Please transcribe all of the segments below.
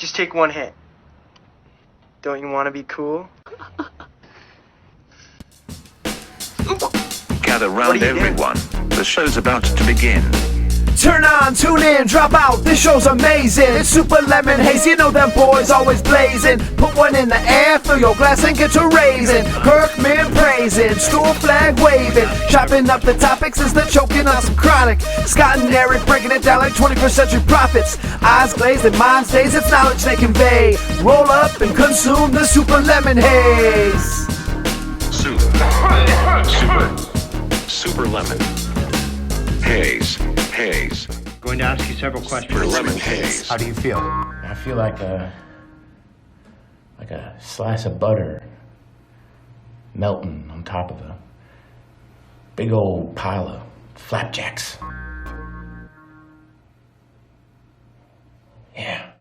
Just take one hit. Don't you want to be cool? Gather round everyone. The show's about to begin. Turn on, tune in, drop out, this show's amazing. It's super lemon haze, you know them boys always blazing. Put one in the air, fill your glass and get to raising. Kirkman praising, school flag waving. Chopping up the topics as they're choking on some chronic. Scott and Eric breaking it down like 21st century prophets. Eyes glazed and minds dazed, it's knowledge they convey. Roll up and consume the super lemon haze. Super lemon haze. Going to ask you several questions. Super lemon haze. How do you feel? I feel like a slice of butter melting on top of a big old pile of flapjacks. Yeah.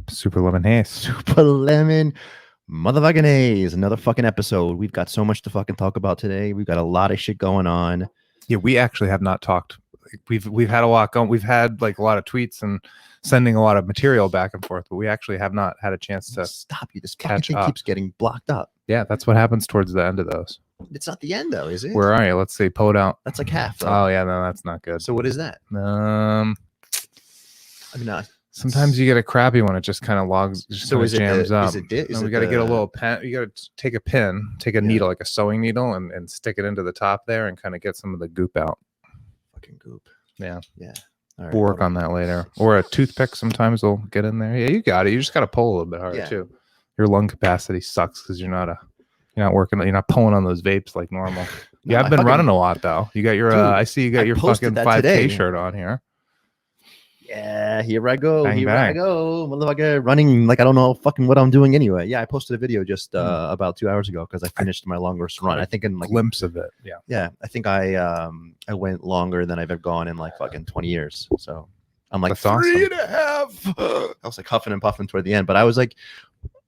Super lemon haze. Super lemon motherfucking haze. Another fucking episode. We've got so much to fucking talk about today. We've got a lot of shit going on. Yeah, we actually have not talked. We've had a lot going. We've had like a lot of tweets and sending a lot of material back and forth, but we actually have not had a chance to stop you. This fucking thing keeps getting blocked up. Yeah, that's what happens towards the end of those. It's not the end though, is it? Where are you? Let's see. Pull it out. That's like half. Though. Oh yeah, no, that's not good. So what is that? I mean, sometimes you get a crappy one. It just kind of logs. So is jams up. We got to get a little pen. You got to take a pin, take a needle, like a sewing needle, and stick it into the top there, and kind of get some of the goop out. Fucking goop. Yeah. All right, we'll work on that later. Or a toothpick sometimes will get in there. Yeah, you got it. You just got to pull a little bit harder too. Your lung capacity sucks because you're not working. You're not pulling on those vapes like normal. No, I've been running a lot though. You got your. Dude, I see you got your fucking 5K today. shirt on here. Yeah, here I go. Bang, I go. Motherfucker, running like I don't know fucking what I'm doing anyway. Yeah, I posted a video just about 2 hours ago because I finished my longest run. I think in like glimpse of it. Yeah. Yeah, I think I went longer than I've ever gone in like fucking 20 years. So I'm like That's awesome. 3.5. I was like huffing and puffing toward the end, but I was like,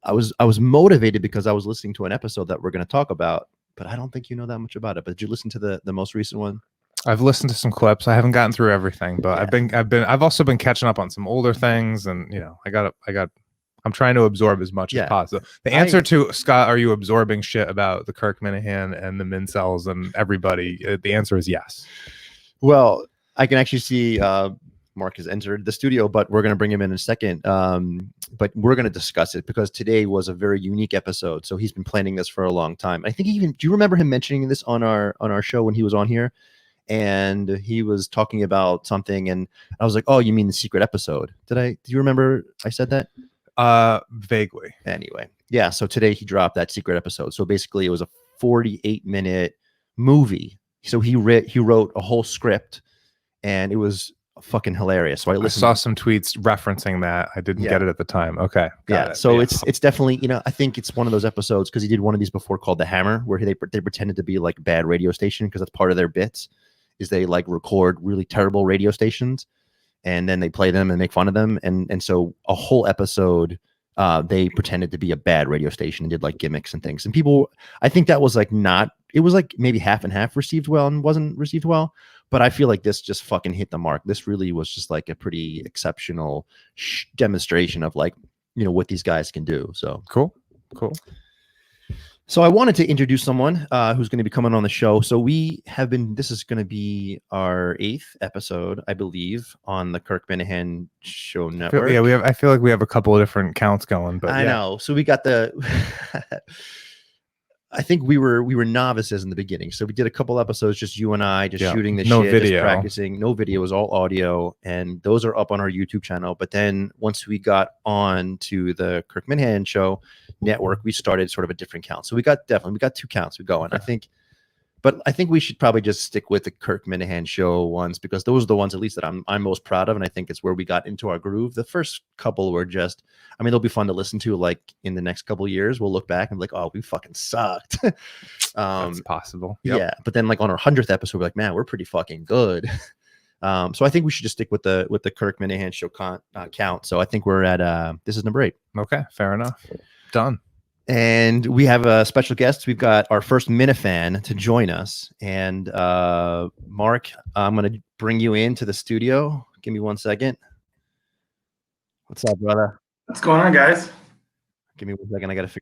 I was motivated because I was listening to an episode that we're going to talk about. But I don't think you know that much about it. But did you listen to the most recent one? I've listened to some clips. I haven't gotten through everything, but I've also been catching up on some older things, and I'm trying to absorb as much as possible. The answer to Scott, are you absorbing shit about the Kirk Minahan and the Mincels and everybody? The answer is yes. Well, I can actually see Mark has entered the studio, but we're going to bring him in a second. But we're going to discuss it because today was a very unique episode. So he's been planning this for a long time. I think do you remember him mentioning this on our show when he was on here? And he was talking about something, and I was like, "Oh, you mean the secret episode?" Do you remember I said that? Vaguely. Anyway, yeah. So today he dropped that secret episode. So basically, it was a 48-minute movie. So he wrote a whole script, and it was fucking hilarious. So I saw some tweets referencing that. I didn't get it at the time. Okay. Got it. So it's definitely, I think it's one of those episodes because he did one of these before called The Hammer, where they pretended to be like a bad radio station because that's part of their bits. Is they like record really terrible radio stations and then they play them and make fun of them. And so a whole episode, they pretended to be a bad radio station and did like gimmicks and things. And people, I think that was like it was like maybe half and half received well and wasn't received well. But I feel like this just fucking hit the mark. This really was just like a pretty exceptional demonstration of like, what these guys can do. So cool. So I wanted to introduce someone who's going to be coming on the show. So this is going to be our 8th episode, I believe, on the Kirk Minahan Show Network. I feel like we have a couple of different counts going, but I know. So we got I think we were novices in the beginning. So we did a couple episodes, just you and I, just shooting the shit, video. Just practicing. No video, it was all audio, and those are up on our YouTube channel. But then once we got on to the Kirk Minahan Show Network, we started sort of a different count. So we got 2 counts we go on. I think we should probably just stick with the Kirk Minahan Show ones because those are the ones at least that I'm most proud of, and I think it's where we got into our groove. The first couple were just, they'll be fun to listen to. Like in the next couple of years, we'll look back and be like, oh, we fucking sucked. That's possible. Yeah, but then like on our 100th episode, we're like, man, we're pretty fucking good. So I think we should just stick with the Kirk Minahan Show count. So I think we're at this is number 8. Okay, fair enough. Done. And we have a special guest. We've got our first Minifan to join us. And Mark, I'm going to bring you into the studio. Give me 1 second. What's up, brother? What's going on, guys? Give me 1 second. I gotta figure.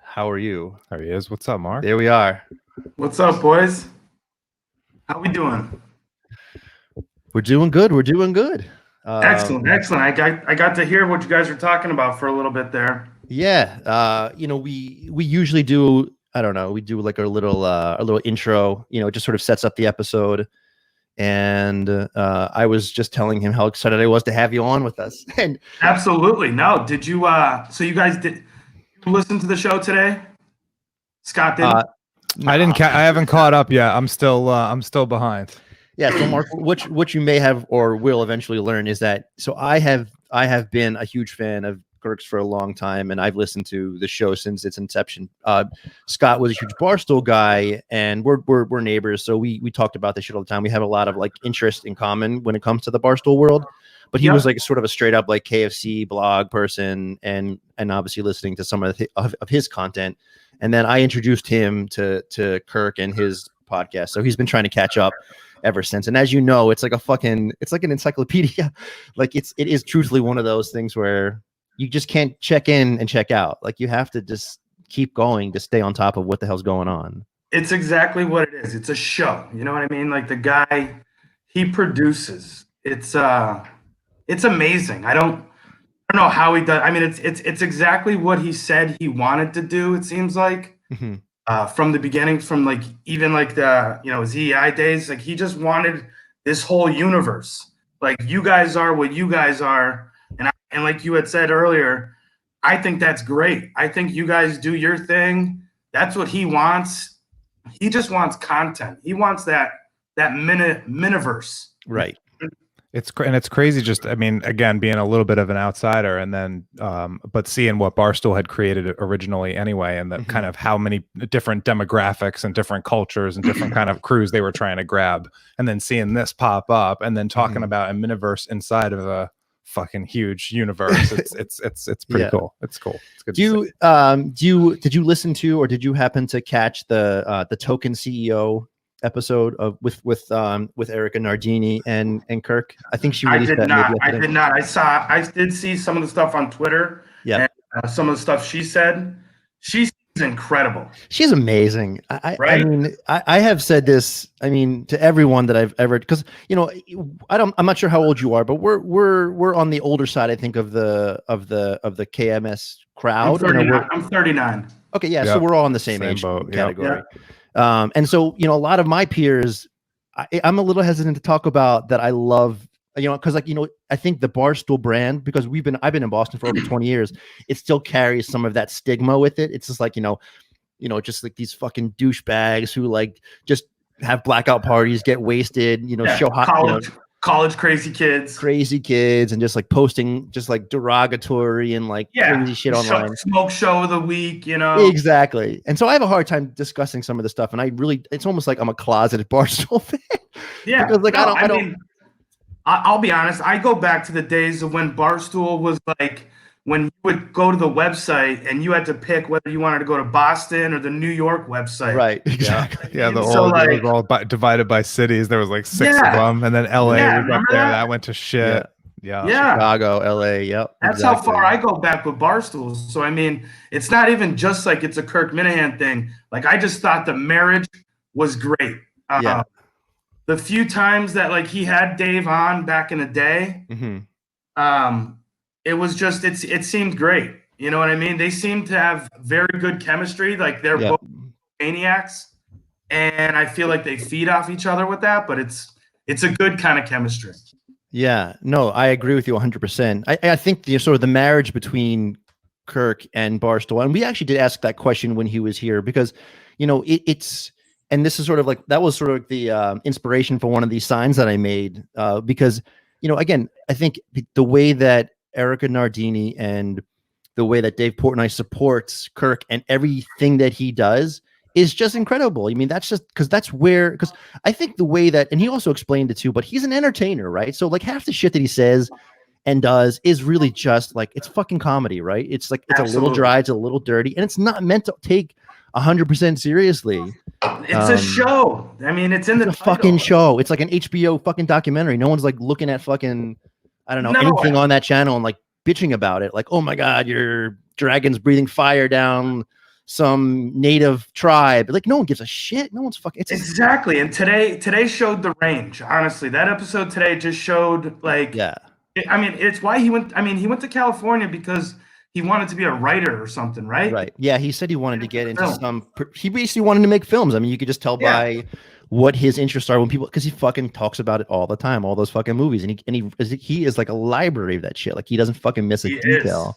How are you? There he is. What's up, Mark? There we are. What's up, boys? How we doing? We're doing good. We're doing good. Excellent. I got to hear what you guys were talking about for a little bit there. Yeah. We usually do. I don't know. We do like a little intro. It just sort of sets up the episode. And I was just telling him how excited I was to have you on with us. And absolutely. No, did you? So you guys did you listen to the show today? Scott did. I didn't. I haven't caught up yet. I'm still behind. Yeah. So Mark, what you may have or will eventually learn is that I have been a huge fan of Kirk's for a long time, and I've listened to the show since its inception. Scott was a huge Barstool guy, and we're neighbors, so we talked about this shit all the time. We have a lot of like interest in common when it comes to the Barstool world. But he was like sort of a straight up like KFC blog person, and obviously listening to some of his content. And then I introduced him to Kirk and his podcast, so he's been trying to catch up ever since. And as you know, it's like an encyclopedia. Like it is truthfully one of those things where you just can't check in and check out. Like you have to just keep going to stay on top of what the hell's going on. It's exactly what it is. It's a show. You know what I mean? Like the guy he produces. It's amazing. I don't know how he does. I mean, it's exactly what he said he wanted to do. It seems like from the beginning, from like even like the ZEI days. Like he just wanted this whole universe. Like you guys are what you guys are. And like you had said earlier, I think that's great. I think you guys do your thing. That's what he wants. He just wants content. He wants that miniverse. Right. It's crazy. Just, I mean, again, being a little bit of an outsider, and then, but seeing what Barstool had created originally anyway, and that kind of how many different demographics and different cultures and different kind of crews they were trying to grab, and then seeing this pop up, and then talking about a miniverse inside of a fucking huge universe. It's pretty cool. It's cool. It's good. Did you listen to, or did you happen to catch the Token CEO episode of with Erica Nardini and Kirk? I think she released that. I did not. I did see some of the stuff on Twitter. Yeah. And, some of the stuff she said. She's incredible. She's amazing. Right? I mean, I have said this. I mean, to everyone that I've ever, because I'm not sure how old you are, but we're on the older side, I think, of the KMS crowd. I'm 39. Okay, yeah, so we're all in the same age boat, category. Yeah. And so a lot of my peers, I'm a little hesitant to talk about that. I love. Because I think the Barstool brand, because I've been in Boston for over 20 years, it still carries some of that stigma with it. It's just like, just like these fucking douchebags who like just have blackout parties, get wasted, show hot college crazy kids, and just like posting just like derogatory and like crazy shit online. Smoke show of the week, Exactly. And so I have a hard time discussing some of the stuff, and it's almost like I'm a closeted Barstool fan. Yeah, because like I don't. I'll be honest. I go back to the days of when Barstool was like when you would go to the website and you had to pick whether you wanted to go to Boston or the New York website. Right. Exactly. Yeah. It was all divided by cities. There was like 6 of them, and then LA was up there. That went to shit. Yeah. Chicago, LA. Yep. That's how far I go back with Barstools. So I mean, it's not even just like it's a Kirk Minahan thing. Like I just thought the marriage was great. The few times that like he had Dave on back in the day, it was just it seemed great. You know what I mean? They seem to have very good chemistry. Like they're both maniacs, and I feel like they feed off each other with that. But it's a good kind of chemistry. Yeah, no, I agree with you 100%. I think sort of the marriage between Kirk and Barstool, and we actually did ask that question when he was here, because it's. And this is sort of like, that was sort of the inspiration for one of these signs that I made, because, again, I think the way that Erica Nardini and the way that Dave Portnoy supports Kirk and everything that he does is just incredible. I mean, that's just because I think the way that, and he also explained it too, but he's an entertainer, right? So like half the shit that he says and does is really just like, it's fucking comedy, right? It's like, it's a little dry, it's a little dirty, and it's not meant to take 100% seriously. It's a show. I mean, it's in the fucking show. It's like an HBO fucking documentary. No one's like looking at fucking I don't know, No. anything on that channel and like bitching about it. Like, oh my God, your dragon's breathing fire down some native tribe. Like, no one gives a shit. No one's fucking. It's Exactly. And today showed the range. Honestly, that episode today just showed like, yeah. I mean, it's why he went. I mean, he went to California because he wanted to be a writer or something, right? Right. Yeah. He said he wanted to get into Film. he basically wanted to make films. I mean, you could just tell Yeah. by what his interests are when people, because he fucking talks about it all the time, all those fucking movies. And he is like a library of that shit. Like, he doesn't fucking miss a detail.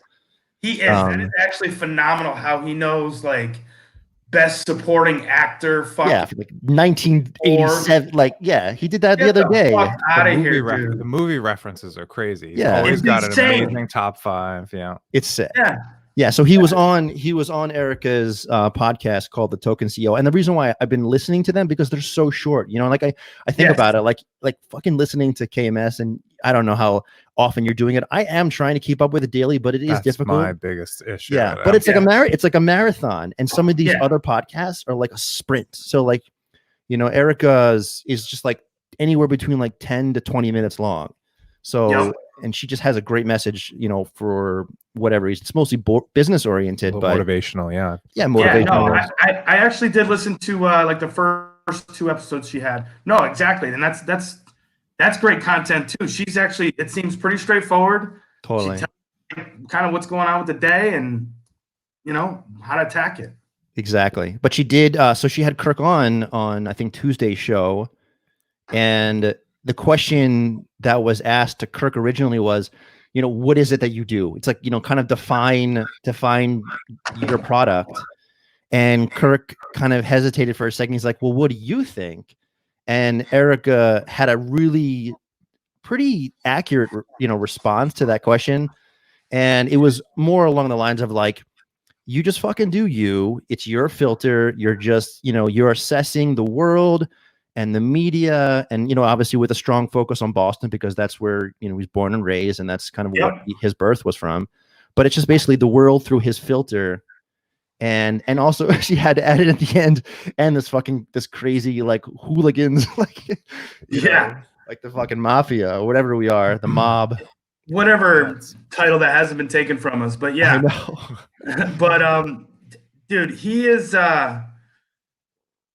He is. That is actually phenomenal how he knows like best supporting actor. Fucking Yeah, like 1987. Like, yeah, he did that the other day. Out of here, dude. The movie references are crazy. He's Yeah. always It's got insane. an amazing top 5. Yeah, It's sick. Yeah. Yeah, so he was on Erica's podcast called The Token CEO, and the reason why I've been listening to them because they're so short. You know, like I think about it, like fucking listening to KMS, and I don't know how often you're doing it. I am trying to keep up with it daily, but it is difficult. My biggest issue. Yeah, but it's like it's like a marathon, and some of these other podcasts are like a sprint. So like, you know, Erica's is just like anywhere between like 10 to 20 minutes long. So. And she just has a great message, you know, for whatever reason. It's mostly business oriented, but motivational. Yeah. Yeah. Motivational. Yeah, no, I actually did listen to like the first 2 episodes she had. No, exactly. And that's great content too. She's actually, it seems pretty straightforward. Totally. She tells kind of what's going on with the day and, you know, how to attack it. Exactly. But she did. So she had Kirk on I think Tuesday's show, and the question that was asked to Kirk originally was, you know, what is it that you do? It's like, you know, kind of define your product. And Kirk kind of hesitated for a second. He's like, well, what do you think? And Erica had a really pretty accurate, you know, response to that question. And it was more along the lines of like, you just fucking do you. It's your filter. You're just, you know, you're assessing the world and the media, and, you know, obviously with a strong focus on Boston because that's where, you know, he was born and raised, and that's kind of what his birth was from. But it's just basically the world through his filter. And also she had to add it at the end, and this crazy like hooligans, like know, like the fucking mafia or whatever we are, the mob. Whatever title that hasn't been taken from us, but yeah. I know. But dude, he is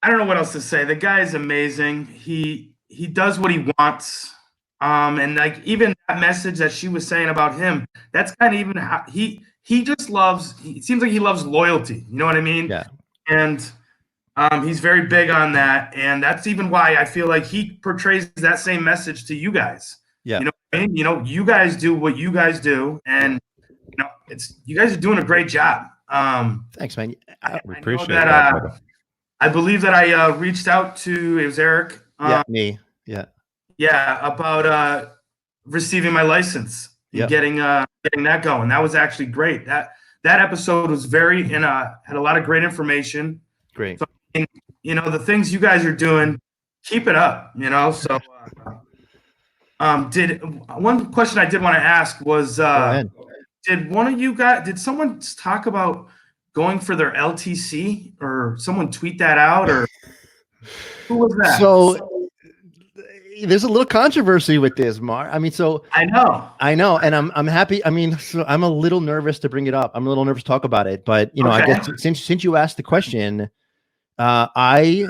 I don't know what else to say. The guy is amazing. He does what he wants. And like even that message that she was saying about him, that's kind of even how he just loves, it seems like he loves loyalty. You know what I mean? Yeah. And he's very big on that. And that's even why I feel like he portrays that same message to you guys. Yeah. You know what I mean? You know, you guys do what you guys do, and you know, you guys are doing a great job. Thanks, man. We appreciate that. I believe that I reached out to, it was Eric. Yeah, me. Yeah. Yeah, about receiving my license and getting that going. That was actually great. That episode was very had a lot of great information. Great. So, you know, the things you guys are doing, keep it up. You know, so. One question I did want to ask was, did someone talk about going for their LTC, or someone tweet that out, or who was that? So there's a little controversy with this, Mark. I mean, so I know, and I'm happy. I mean, so I'm a little nervous to bring it up. I'm a little nervous to talk about it, but you know, I guess since you asked the question, I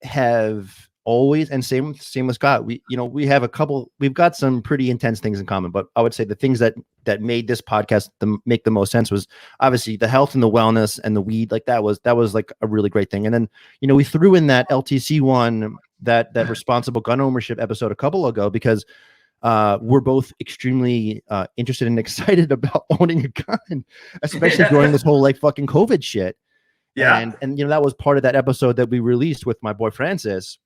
have always, and same with Scott. We've got some pretty intense things in common, but I would say the things that made this podcast make the most sense was obviously the health and the wellness and the weed. Like that was like a really great thing. And then, you know, we threw in that LTC one, that responsible gun ownership episode a couple ago, because we're both extremely interested and excited about owning a gun, especially during this whole like fucking COVID shit. Yeah. And you know, that was part of that episode that we released with my boy Francis.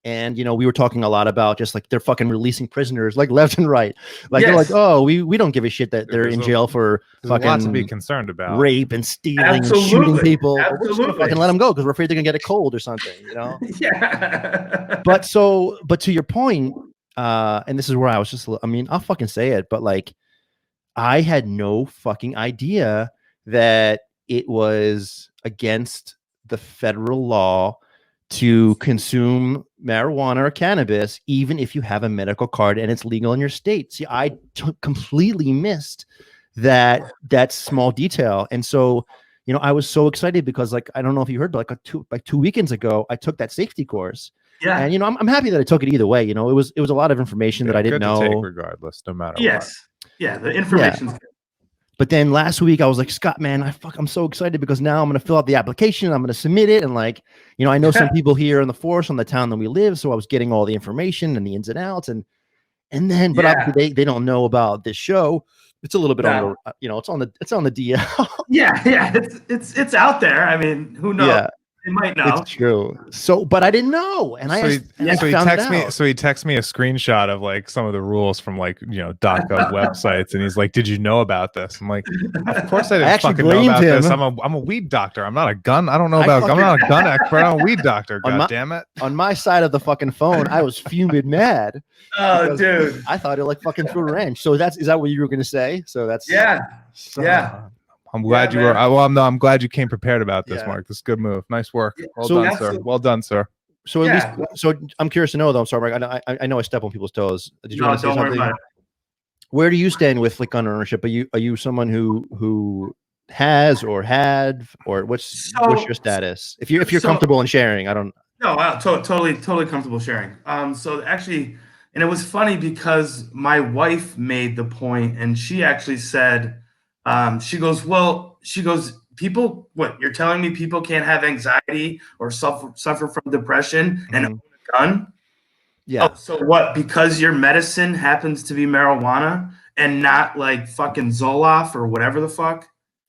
And, you know, we were talking a lot about just like they're fucking releasing prisoners like left and right. Like they're like, oh, we don't give a shit that they're in jail for fucking a lot to be concerned about, rape and stealing and shooting people. We're just gonna fucking let them go because we're afraid they're gonna get a cold or something, you know? Yeah. But to your point, and this is where I was just, I mean, I'll fucking say it, but like I had no fucking idea that it was against the federal law to consume marijuana or cannabis, even if you have a medical card and it's legal in your state. See, I completely missed that small detail. And so, you know, I was so excited because, like, I don't know if you heard, but like 2 weekends ago, I took that safety course. Yeah. And, you know, I'm happy that I took it either way. You know, it was a lot of information that I didn't know. Take regardless, no matter what. Yeah, the information's good. But then last week I was like, Scott, man, I'm so excited because now I'm going to fill out the application. I'm going to submit it. And, like, you know, I know some people here in the force on the town that we live. So I was getting all the information and the ins and outs. And then, but obviously they don't know about this show. It's a little bit on the, you know, it's on the DL. Yeah. It's out there. I mean, who knows? Yeah. They might know. It's true. So, but I didn't know, and he texts me a screenshot of like some of the rules from, like, you know, .gov websites, and he's like, "Did you know about this?" I'm like, "Of course I didn't fucking know about this. I'm a weed doctor. I'm not a gun. I don't know about. I'm not a gun expert. I'm a weed doctor. God damn it!" On my side of the fucking phone, I was fuming mad. Oh, dude! I thought it like fucking threw a wrench. So is that what you were gonna say? So that's I'm glad you were. Well, no, I'm glad you came prepared about this, Mark. This is a good move. Nice work. Well done, sir. Well done, sir. So at least, so I'm curious to know, though. I'm sorry, Mark. I know I step on people's toes. Did you want to say something? Where do you stand with gun ownership? Are you someone who has or had, or what's your status? If you're comfortable in sharing, I don't. No, totally comfortable sharing. So actually, and it was funny because my wife made the point, and she actually said. She goes, people, what, you're telling me people can't have anxiety or suffer from depression and own a gun? Yeah. Oh, so what, because your medicine happens to be marijuana and not like fucking Zoloft or whatever the fuck?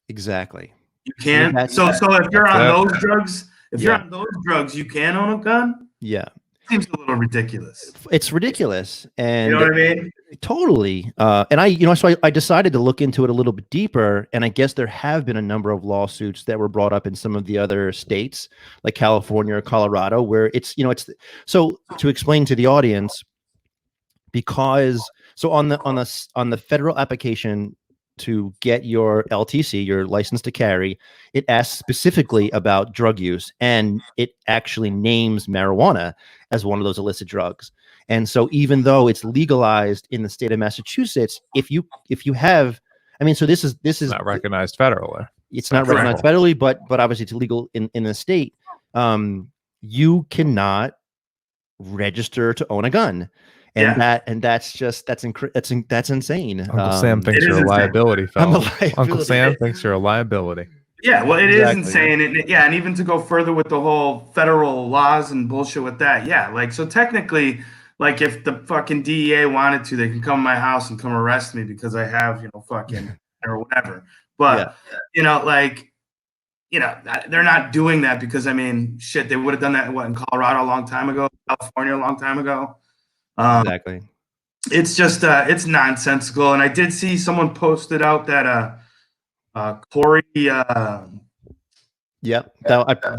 Exactly. You can't? So if you're on those drugs, you're on those drugs, you can own a gun? Yeah. Seems a little ridiculous. It's ridiculous. And you know what I mean? Totally. And I decided to look into it a little bit deeper. And I guess there have been a number of lawsuits that were brought up in some of the other states, like California or Colorado, where so to explain to the audience, because on the federal application to get your LTC, your license to carry, it asks specifically about drug use, and it actually names marijuana as one of those illicit drugs. And so even though it's legalized in the state of Massachusetts, if you have, I mean, so this is not recognized federally. It's not recognized federally, but obviously it's illegal in the state. You cannot register to own a gun. And that's insane. Uncle Sam thinks you're a liability, fellow. Uncle Sam thinks you're a liability. Yeah, well, it is insane. And even to go further with the whole federal laws and bullshit with that. Yeah, like, so technically, like, if the fucking DEA wanted to, they can come to my house and come arrest me because I have, fucking or whatever. But, like, they're not doing that because, I mean, shit, they would have done that, in Colorado a long time ago, California a long time ago. Exactly. It's just it's nonsensical. And I did see someone posted out that Corey I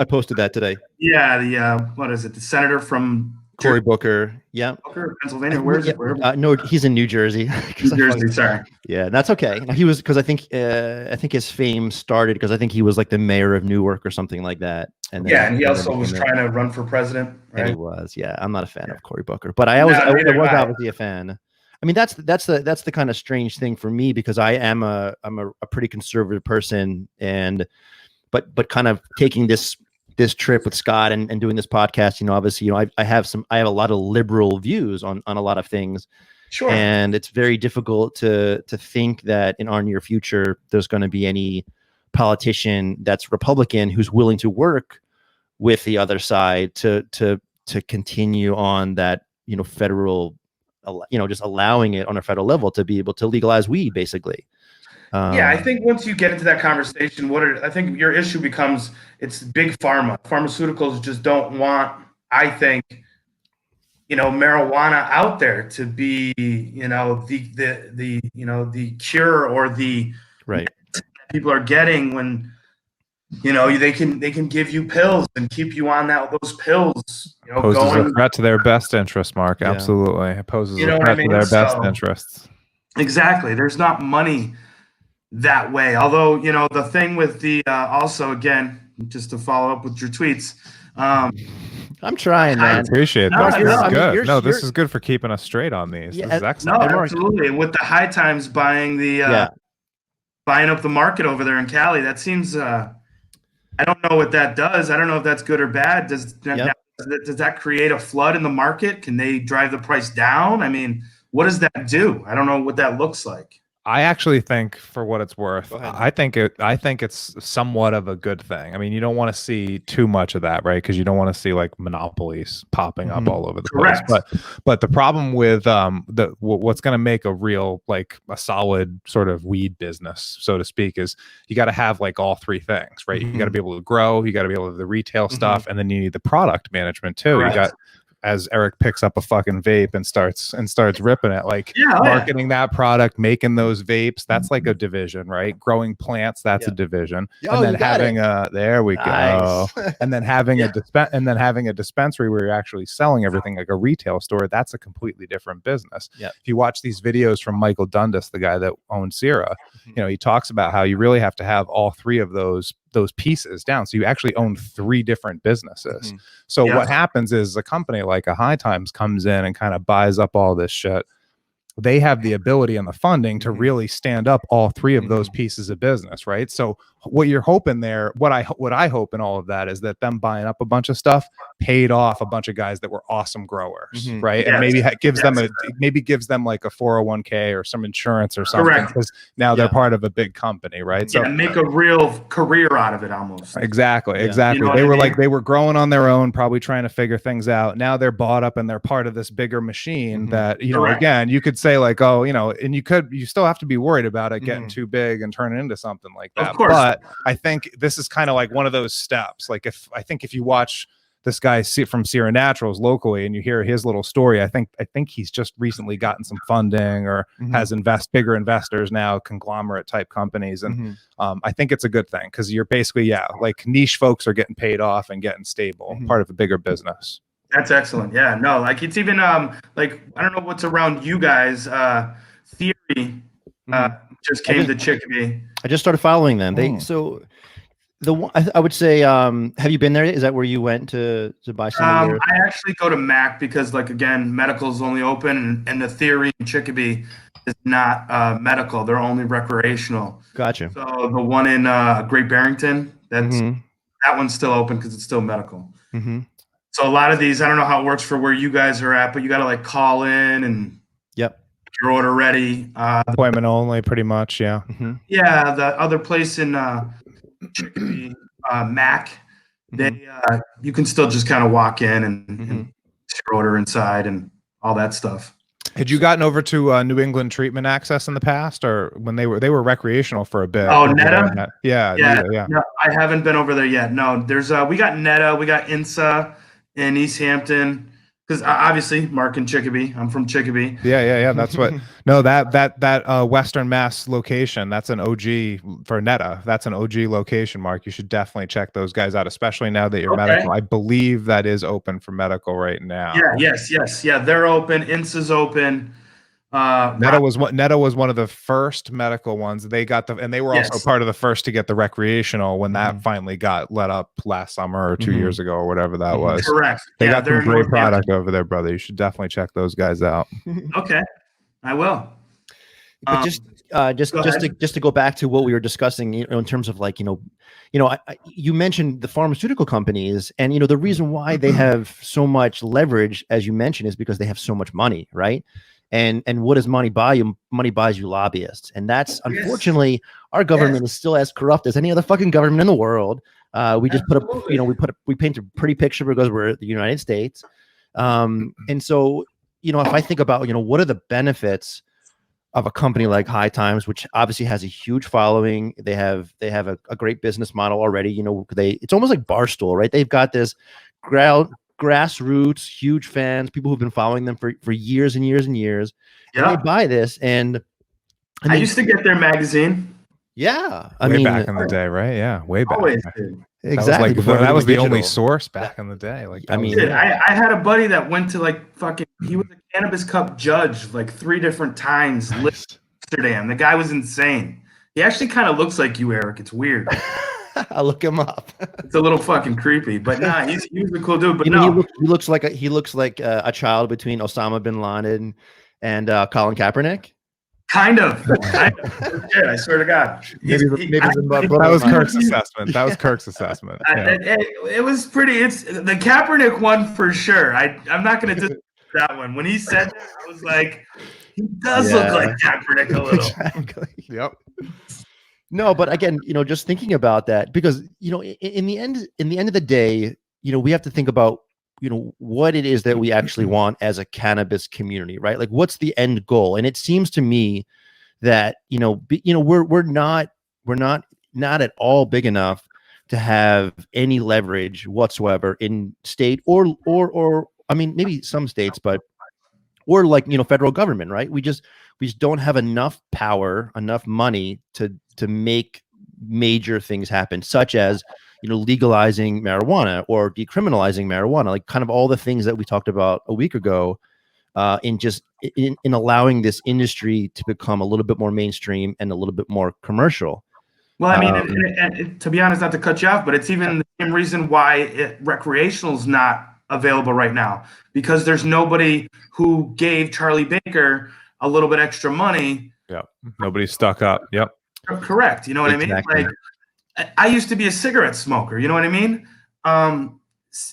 posted that today. Yeah, what is it, the senator from Cory Booker? Booker, Pennsylvania. Where is it? No, he's in New Jersey. New Jersey, sorry. Yeah, that's okay. He was, because I think his fame started because I think he was like the mayor of Newark or something like that. And then, and he also was trying to run for president, right? And he was, I'm not a fan of Cory Booker, but I was obviously a fan. I mean, that's the kind of strange thing for me, because I'm a pretty conservative person, but kind of taking this trip with Scott and doing this podcast, obviously, I have a lot of liberal views on a lot of things. Sure. And it's very difficult to think that in our near future there's going to be any politician that's Republican who's willing to work with the other side to continue on that, federal, just allowing it on a federal level to be able to legalize weed, basically. I think once you get into that conversation, I think your issue becomes, it's big pharma. Pharmaceuticals just don't want, I think, marijuana out there to be, the cure or the right people are getting when, they can give you pills and keep you on those pills. Poses a threat to their best interest, Mark. Yeah. Absolutely, it poses a threat to their best interests. Exactly. There's not money that way. Although, the thing with the also, again, just to follow up with your tweets, I'm trying, I man. appreciate No, that. no, This is I mean, good. No, this you're- is good for keeping us straight on these. Yeah, This is No, excellent. Mark- absolutely. And with the High Times buying the buying up the market over there in Cali, that seems. I don't know what that does. I don't know if that's good or bad. Does that create a flood in the market? Can they drive the price down? I mean, what does that do? I don't know what that looks like. I actually think, for what it's worth, Go ahead. I think it's somewhat of a good thing. I mean, you don't want to see too much of that, right? Because you don't want to see like monopolies popping up all over the Correct. place. But the problem with what's going to make a real, like, a solid sort of weed business, so to speak, is you got to have like all three things, right? You got to be able to grow, you got to be able to do the retail stuff, and then you need the product management too. Correct. You got, as Eric picks up a fucking vape and starts ripping it, like marketing that product, making those vapes, that's like a division, right? Growing plants, that's a division. Oh, and then having there we go. And then having a dispensary where you're actually selling everything, like a retail store, that's a completely different business. Yep. If you watch these videos from Michael Dundas, the guy that owns Sierra, you know, he talks about how you really have to have all three of those pieces down. So you actually own three different businesses. So what happens is a company like a High Times comes in and kind of buys up all this shit. They have the ability and the funding to really stand up all three of those pieces of business, right? So what you're hoping there, what I hope in all of that is that them buying up a bunch of stuff paid off a bunch of guys that were awesome growers, right? And maybe gives them like a 401k or some insurance or something, because now they're part of a big company, right? So make a real career out of it almost. Exactly. You know They what were I mean? like, they were growing on their own, probably trying to figure things out. Now they're bought up and they're part of this bigger machine that, you know, again, you could say like, oh, you know, and you still have to be from worried about it getting too big and turning into something like that. Of course. But I think this is kind of like one of those steps. Like if you watch this guy from Sierra Naturals locally and you hear his little story, I think he's just recently gotten some funding or has bigger investors now, conglomerate type companies. And I think it's a good thing, because you're basically, like niche folks are getting paid off and getting stable, part of a bigger business. That's excellent. Yeah, no, like it's even like, I don't know what's around you guys. Theory just came to Chicopee. I just started following them. I would say, have you been there? Is that where you went to buy some of your? I actually go to Mac because, like, again, medical's only open, and the Theory in Chicopee is not medical. They're only recreational. Gotcha. So the one in Great Barrington, that one's still open because it's still medical. So a lot of these, I don't know how it works for where you guys are at, but you got to like call in and get your order ready. Appointment only, pretty much. Yeah. Yeah. The other place in Chicopee, Mac, they you can still just kind of walk in and your order inside and all that stuff. Had you gotten over to New England Treatment Access in the past, or when they were recreational for a bit? Oh, Netta? Yeah. No, I haven't been over there yet. No, there's we got Netta, we got INSA in East Hampton, because obviously Mark in Chicopee. I'm from Chicopee. Yeah. That's what. No, that Western Mass location. That's an OG for Netta. That's an OG location, Mark. You should definitely check those guys out, especially now that you're medical. I believe that is open for medical right now. Yes. Yeah, they're open. INSA's open. Netta was one of the first medical ones. They got and they were also part of the first to get the recreational when that finally got let up last summer or 2 years ago or whatever that was. Correct. They got some great product over there, brother. You should definitely check those guys out. Okay, I will. But just to go back to what we were discussing, in terms of like, you mentioned the pharmaceutical companies, and the reason why they have so much leverage, as you mentioned, is because they have so much money, right? And what does money buy you? Money buys you lobbyists, and that's unfortunately our government is still as corrupt as any other fucking government in the world. We just we paint a pretty picture because we're the United States, and so if I think about what are the benefits of a company like High Times, which obviously has a huge following, they have a great business model already. It's almost like Barstool, right? They've got this grassroots, huge fans, people who've been following them for years and years and years. Yeah. And they buy this, and I used to get their magazine. Yeah. I mean, back in the day, right? Yeah, way back. Always did. Exactly. That was the only source back in the day. Like, I had a buddy that went to like he was a Cannabis Cup judge like 3 different times. Amsterdam. The guy was insane. He actually kind of looks like you, Eric. It's weird. I'll look him up. It's a little fucking creepy, but nah, he was a cool dude. But You know, no, he looks like a child between Osama bin Laden and Colin Kaepernick. kind of. Yeah, I swear to God. That was Kirk's assessment. That was Kirk's assessment. Yeah. It was pretty. It's the Kaepernick one for sure. I'm not going to disagree with that one. When he said that, I was like, he does look like Kaepernick a little. Exactly. Yep. No, but again, just thinking about that, because in the end of the day, we have to think about what it is that we actually want as a cannabis community, right? Like, what's the end goal? And it seems to me that we're not at all big enough to have any leverage whatsoever in state or I mean, maybe some states, but or like federal government, right? We just don't have enough power, enough money to make major things happen, such as legalizing marijuana or decriminalizing marijuana, like kind of all the things that we talked about a week ago, in allowing this industry to become a little bit more mainstream and a little bit more commercial. Well, I mean, and to be honest, not to cut you off, but it's even the same reason why recreational is not available right now, because there's nobody who gave Charlie Baker a little bit extra money. Yeah, nobody's stuck up. Yep. Correct. You know what Exactly. I mean? Like, I used to be a cigarette smoker. You know what I mean?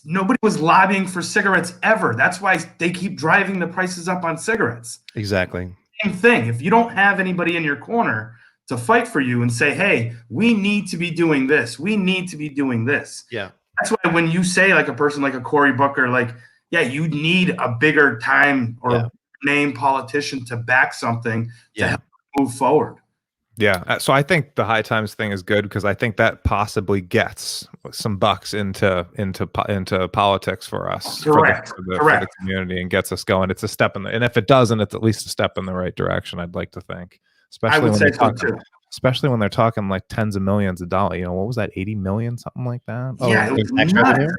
Nobody was lobbying for cigarettes ever. That's why they keep driving the prices up on cigarettes. Exactly. Same thing. If you don't have anybody in your corner to fight for you and say, hey, we need to be doing this. We need to be doing this. Yeah. That's why when you say like a person like a Cory Booker, like, yeah, you need a bigger time or name politician to back something to help move forward. Yeah. So I think the High Times thing is good because I think that possibly gets some bucks into politics for us, Correct. for the community, and gets us going. It's a step and if it doesn't, it's at least a step in the right direction, I'd like to think. I would say so too. Especially when they're talking like tens of millions of dollars. What was that? 80 million, something like that. Yeah, it was nuts.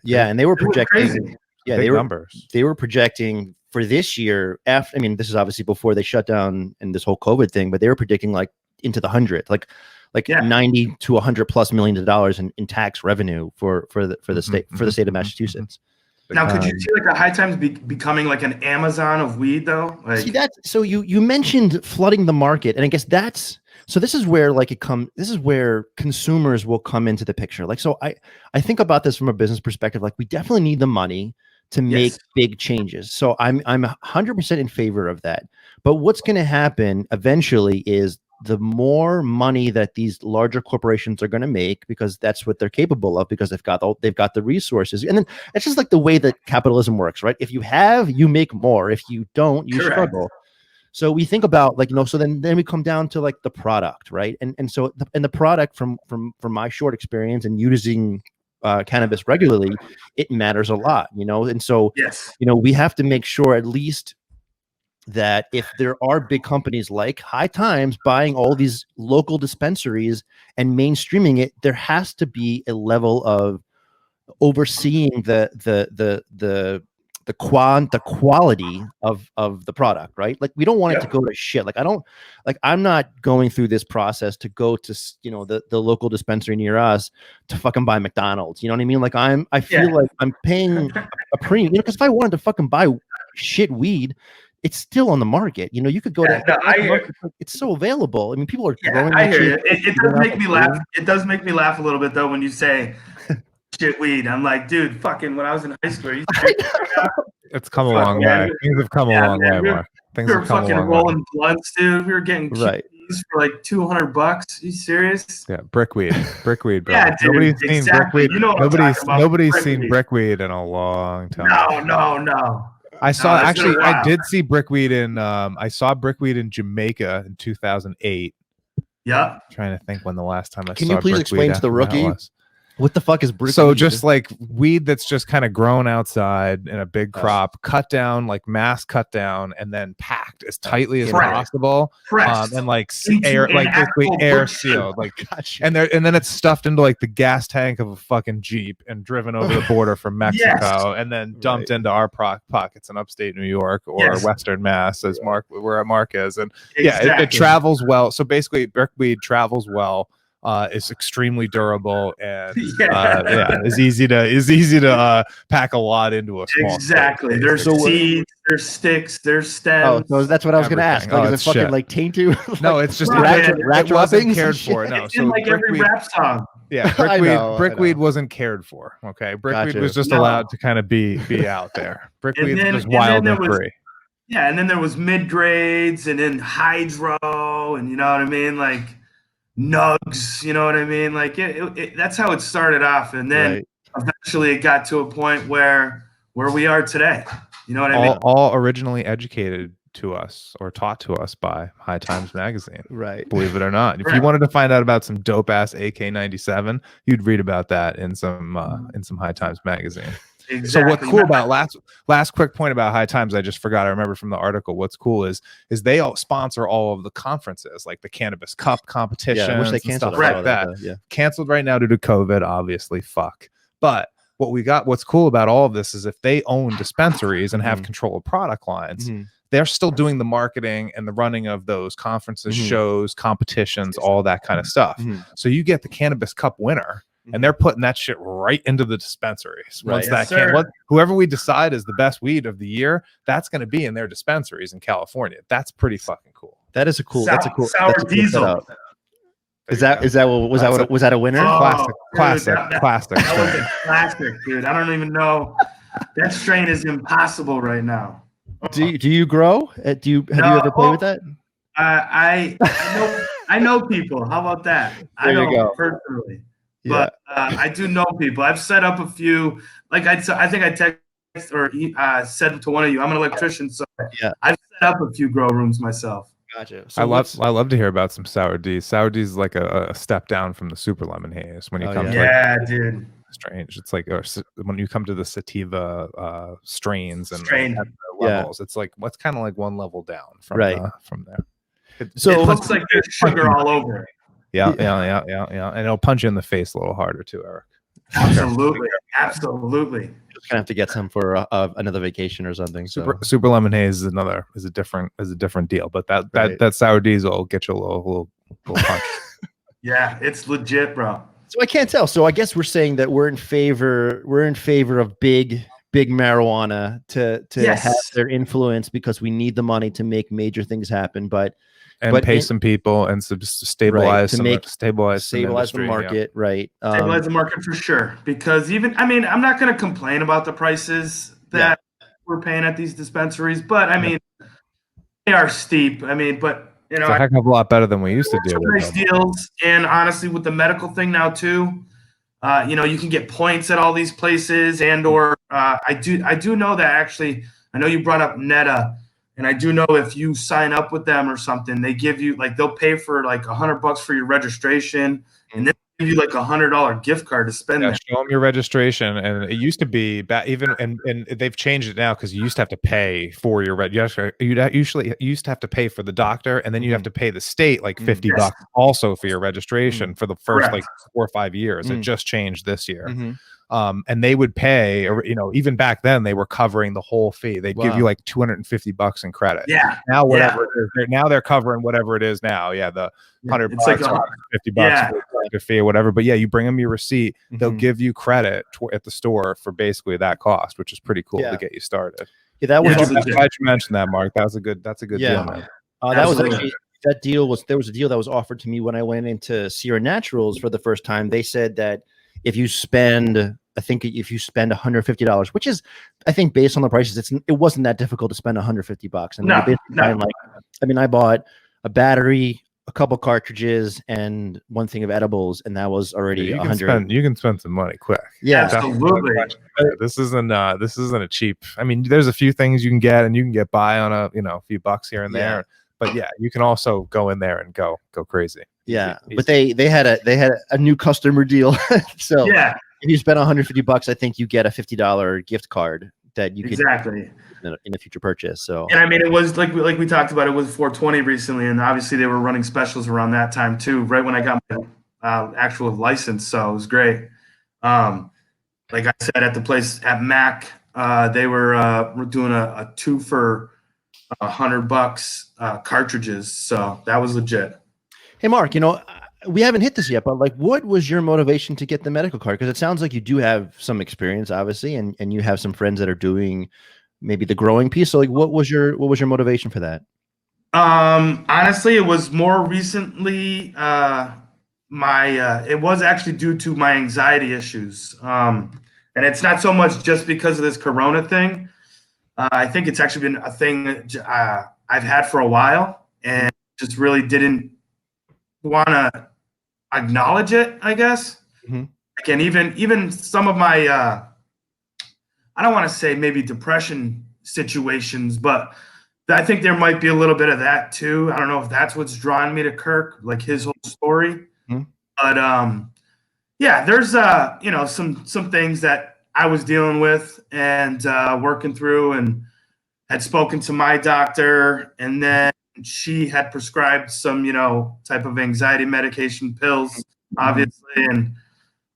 Yeah, and they were projecting. Yeah, big numbers. They were projecting for this year. After, I mean, this is obviously before they shut down and this whole COVID thing, but they were predicting like into the hundreds, like 90 to 100 plus millions of dollars in tax revenue for the state of Massachusetts. Now, could you see like a High Times becoming like an Amazon of weed, though? Like, see that? So you mentioned flooding the market, and I guess this is where this is where consumers will come into the picture. Like, so I think about this from a business perspective. Like, we definitely need the money to make big changes. So I'm 100% in favor of that. But what's going to happen eventually is the more money that these larger corporations are going to make, because that's what they're capable of, because they've got the resources. And then it's just like the way that capitalism works, right? If you have, you make more. If you don't, you struggle. So we think about so then we come down to like the product, right? And so the product from my short experience and using cannabis regularly, it matters a lot, And so we have to make sure at least that if there are big companies like High Times buying all these local dispensaries and mainstreaming it, there has to be a level of overseeing the quality of the product, right? Like, we don't want it to go to shit. Like, I'm not going through this process to go to the local dispensary near us to fucking buy McDonald's. You know what I mean? Like, I feel like I'm paying a premium, because if I wanted to fucking buy shit weed, it's still on the market. You could go to it's so available. I mean, people are growing. I hear you. It does make me laugh. It does make me laugh a little bit though when you say shit weed. I'm like, dude, fucking when I was in high school, it's come a long way. Things have come a long way, Mark. Things have come a long way. We were fucking rolling blunts, dude. We were getting keys for like $200. Are you serious? Yeah, brickweed, bro. Yeah, dude, nobody's seen brickweed. Nobody's seen brickweed in a long time. No. I did see brickweed I saw brickweed in Jamaica in 2008. Yeah. I'm trying to think when the last time I saw. Can you please explain to the rookie what the fuck is brickweed? So just like weed that's just kind of grown outside in a big crop, cut down, like mass cut down, and then packed as tightly as possible, and like air, like basically air sealed, like, and then it's stuffed into like the gas tank of a fucking Jeep and driven over the border from Mexico, and then dumped into our pockets in upstate New York or Western Mass, as where Mark is, and it travels well. So basically, brickweed travels well It's extremely durable and Yeah. is easy to pack a lot into a small. Exactly. Space, There's basically. seeds, there's sticks, there's Oh, stems. so that's what I was going to ask. Everything. Like, Oh, is it's it fucking shit. like tainted? No, it's just Right. it wasn't cared droppings for. and No, It's in like every rap song. Yeah, I know. brickweed wasn't cared for. Okay, brickweed Gotcha. was just No. allowed to kind of be out there. Brickweed's then- just and then wild there and was- free. Yeah, and then there was mid grades, and then hydro, and you know what I mean, like nugs. You know what I mean? Like that's how it started off, and then Right. eventually it got to a point where we are today. You know what I mean? All originally educated to us or taught to us by High Times magazine. Right. Believe it or not. If you Right. wanted to find out about some dope ass AK-97, you'd read about that in some High Times magazine. Exactly. So what's cool about last quick point about High Times, I just forgot. I remember from the article. What's cool is they all sponsor all of the conferences, like the Cannabis Cup competition, Yeah, I wish they and canceled stuff like all that. Yeah. Canceled right now due to COVID, obviously. Fuck. But what's cool about all of this is if they own dispensaries and have control of product lines, they're still doing the marketing and the running of those conferences, shows, competitions, all that kind of stuff. So you get the Cannabis Cup winner, and they're putting that shit right into the dispensaries. Once Right. that whoever we decide is the best weed of the year, that's going to be in their dispensaries in California. That's pretty fucking cool. That is a cool. That's a cool. Sour that's a cool diesel. setup. Was that a winner? Classic. That was a classic, dude. I don't even know. That strain is impossible right now. Do you grow? Have you ever played with that? I know people. How about that? There you go. Personally, Yeah. but I do know people. I've set up a few. Like I think I texted or said to one of you, I'm an electrician, so Yeah. I've set up a few grow rooms myself. Gotcha. I love to hear about some sour D. Sour D is like a step down from the super lemon haze when you come to Yeah, dude. strange. It's like when you come to the sativa strains and Strain. levels, it's like what's kind of like one level down from from there. It looks like there's sugar all over it. Yeah, and it'll punch you in the face a little harder too, Eric. Absolutely. Just gonna have to get some for another vacation or something. Super lemon haze is a different deal, but that sour diesel will get you a little punch. Yeah, it's legit, bro. So I can't tell. So I guess we're saying that we're in favor of big marijuana to have their influence because we need the money to make major things happen, but pay some people and stabilize the market, right? Stabilize the market for sure. Because I'm not going to complain about the prices that we're paying at these dispensaries, but they are steep. But it's a heck of a lot better than we used to do. Nice deals, and honestly, with the medical thing now too, you can get points at all these places, or I do know that actually. I know you brought up Netta. And I do know if you sign up with them or something, they give you they'll pay for like $100 for your registration, and then give you like $100 gift card to spend. Yeah, show them your registration, and it used to be and they've changed it now because you used to have to pay for your you used to have to pay for the doctor, and then you have to pay the state like $50 also for your registration for the first like 4 or 5 years. It just changed this year. And they would pay, or even back then they were covering the whole fee. They'd give you like $250 in credit. Yeah. Now whatever it is, now they're covering whatever it is now. Yeah, the $100, it's like $50 for fee or whatever. But yeah, you bring them your receipt, they'll give you credit at the store for basically that cost, which is pretty cool to get you started. Yeah, that was. Glad you mentioned that, Mark. That's a good deal, man. That was actually. There was a deal that was offered to me when I went into Sierra Naturals for the first time. They said that if you spend $150, which is, I think, based on the prices, it wasn't that difficult to spend $150. I bought a battery, a couple cartridges, and one thing of edibles, and that was already $100. You can spend some money quick. Yeah, absolutely. This isn't a cheap. There's a few things you can get, and you can get by on a few bucks here and there. But yeah, you can also go in there and go crazy. Yeah, but they had a new customer deal. So if you spend $150, I think you get a $50 gift card that you could in a future purchase. So and it was like we talked about, it was 420 recently, and obviously they were running specials around that time too, right when I got my actual license. So it was great. Like I said, at the place at Mac, they were doing a 2 for $100 cartridges. So that was legit. Hey, Mark, we haven't hit this yet, but like, what was your motivation to get the medical card? Because it sounds like you do have some experience, obviously, and you have some friends that are doing maybe the growing piece. So like, what was your motivation for that? Honestly, it was more recently, it was actually due to my anxiety issues. And it's not so much just because of this Corona thing. I think it's actually been a thing that I've had for a while and just really didn't want to acknowledge it, I guess. Mm-hmm. Again, even some of my, I don't want to say maybe depression situations, but I think there might be a little bit of that too. I don't know if that's what's drawn me to Kirk, like his whole story. Mm-hmm. But yeah, there's some things that I was dealing with and working through, and had spoken to my doctor, and then she had prescribed some type of anxiety medication pills, obviously, and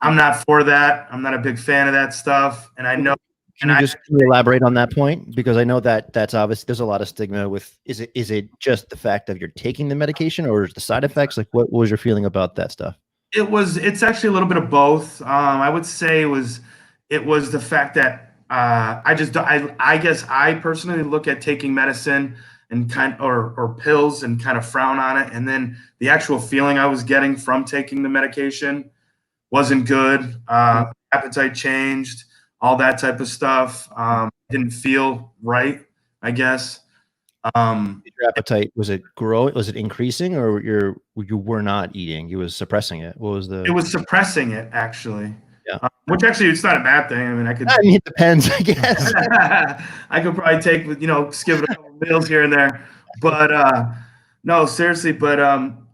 I'm not for that. I'm not a big fan of that stuff, and I know. Can you just elaborate on that point? Because I know that that's obvious. There's a lot of stigma with, is it just the fact of you're taking the medication, or is the side effects? Like, what was your feeling about that stuff? It's actually a little bit of both. I would say it was the fact that I guess I personally look at taking medicine and or pills and kind of frown on it. And then the actual feeling I was getting from taking the medication wasn't good. Appetite changed, all that type of stuff. Didn't feel right, I guess. Your appetite, was it growing? Was it increasing, or you were not eating? You was suppressing it. What was the? It was suppressing it, actually. Yeah. Which actually, it's not a bad thing. I mean, it depends, I guess. I could probably take, skip it a couple meals here and there, but no, seriously. But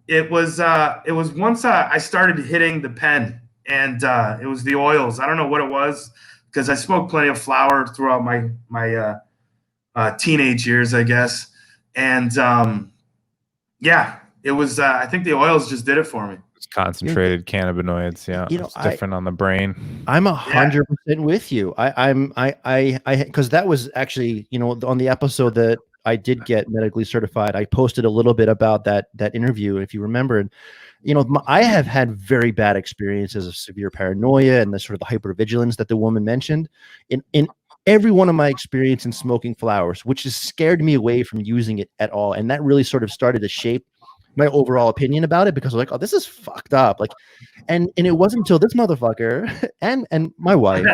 it was once I started hitting the pen, and it was the oils. I don't know what it was, because I smoked plenty of flower throughout my teenage years, I guess. And yeah, it was, I think the oils just did it for me. It's concentrated cannabinoids. Yeah. It's different on the brain. I'm 100% with you. I because that was actually, on the episode that I did get medically certified, I posted a little bit about that interview. If you remember, I have had very bad experiences of severe paranoia and the sort of the hypervigilance that the woman mentioned in every one of my experience in smoking flowers, which has scared me away from using it at all. And that really sort of started to shape my overall opinion about it, because I was like, oh, this is fucked up. Like, and it wasn't until this motherfucker and my wife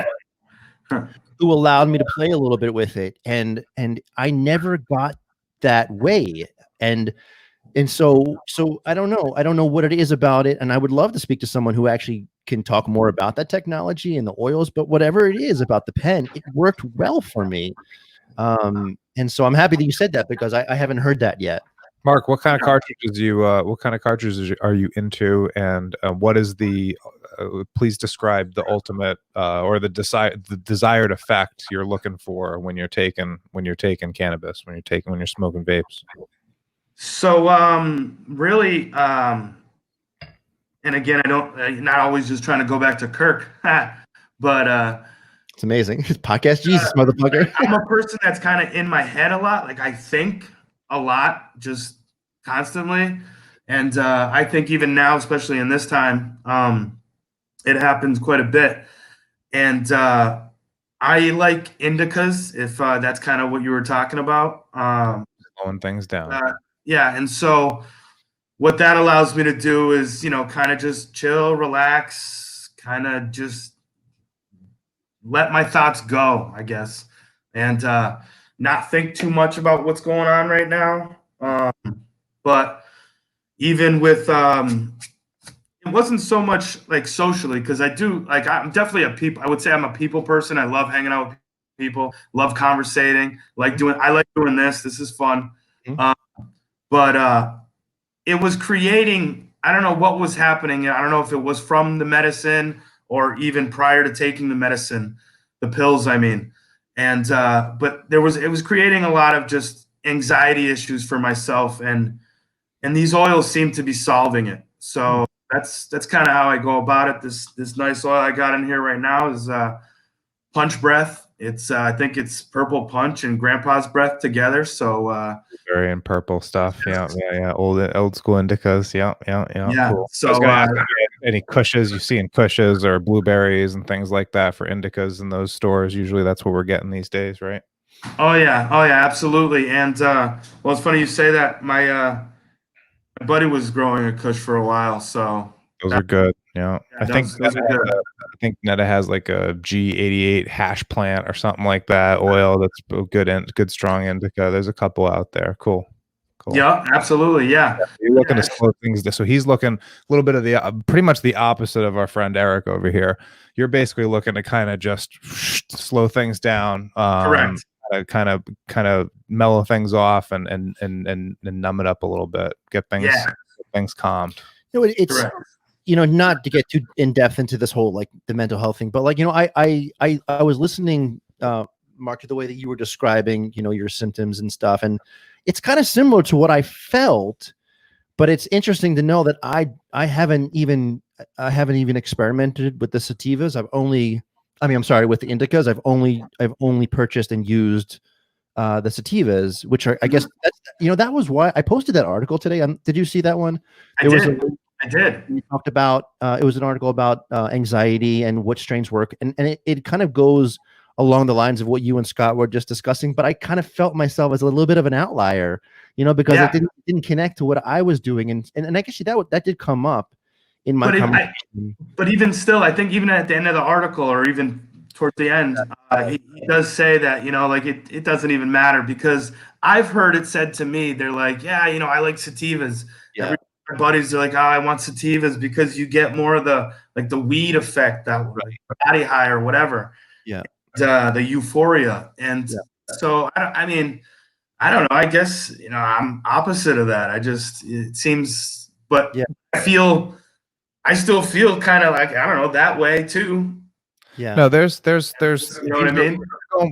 who allowed me to play a little bit with it. And I never got that way. And so I don't know. I don't know what it is about it. And I would love to speak to someone who actually can talk more about that technology and the oils, but whatever it is about the pen, it worked well for me. And so I'm happy that you said that, because I haven't heard that yet. Mark, what kind of cartridges are you into, and what is the? Please describe the ultimate or the desired effect you're looking for when you're taking cannabis, when you're smoking vapes. So really, and again, not always just trying to go back to Kirk, but it's amazing. Podcast Jesus, motherfucker. I'm a person that's kind of in my head a lot. Like, I think a lot, just constantly. And I think even now, especially in this time, it happens quite a bit. And I like indicas, if that's kind of what you were talking about. Slowing things down. Yeah. And so what that allows me to do is, kind of just chill, relax, kind of just let my thoughts go, I guess, and not think too much about what's going on right now. But even with, it wasn't so much like socially, because I'm definitely I would say I'm a people person. I love hanging out with people, love conversating, I like doing this. This is fun. But it was creating, I don't know what was happening. I don't know if it was from the medicine or even prior to taking the medicine, the pills, I mean. And but it was creating a lot of just anxiety issues for myself, and these oils seem to be solving it. So that's kind of how I go about it. This nice oil I got in here right now is Punch Breath, It's I think it's Purple Punch and Grandpa's Breath together. So Very in purple stuff. Yeah. Old school indicas. Yeah. Cool. So I was gonna ask if you had any cushes you see in cushes or blueberries and things like that for indicas in those stores. Usually that's what we're getting these days, right? oh yeah, absolutely. And well, it's funny you say that. My buddy was growing a Kush for a while, so Those are good. Yeah. I think those are good. Netta has like a G88 hash plant or something like that. Oil that's good strong indica. There's a couple out there. Cool. Yeah, absolutely. Yeah. You're looking to slow things down. So he's looking a little bit of the pretty much the opposite of our friend Eric over here. You're basically looking to kind of just slow things down. Correct. Kind of mellow things off and numb it up a little bit. Get things calmed. It's Correct. Not to get too in depth into this whole like the mental health thing, but like I was listening, Mark, to the way that you were describing your symptoms and stuff, and it's kind of similar to what I felt, but it's interesting to know that I haven't even experimented with the sativas. With the indicas. I've only purchased and used the sativas, which are, I guess, that was why I posted that article today. Did you see that one? I did. We talked about it was an article about anxiety and what strains work, and it kind of goes along the lines of what you and Scott were just discussing. But I kind of felt myself as a little bit of an outlier, because I didn't connect to what I was doing, and I guess that did come up in my conversation. But even still, I think even at the end of the article, or even towards the end, he does say that like it doesn't even matter, because I've heard it said to me, they're like, I like sativas. Yeah. My buddies are like, I want sativas because you get more of the weed effect, that body high or whatever. Yeah. The euphoria. And so I don't know. I guess I'm opposite of that. It seems, but I still feel kind of like, I don't know, that way too. Yeah. No, there's you know what I mean?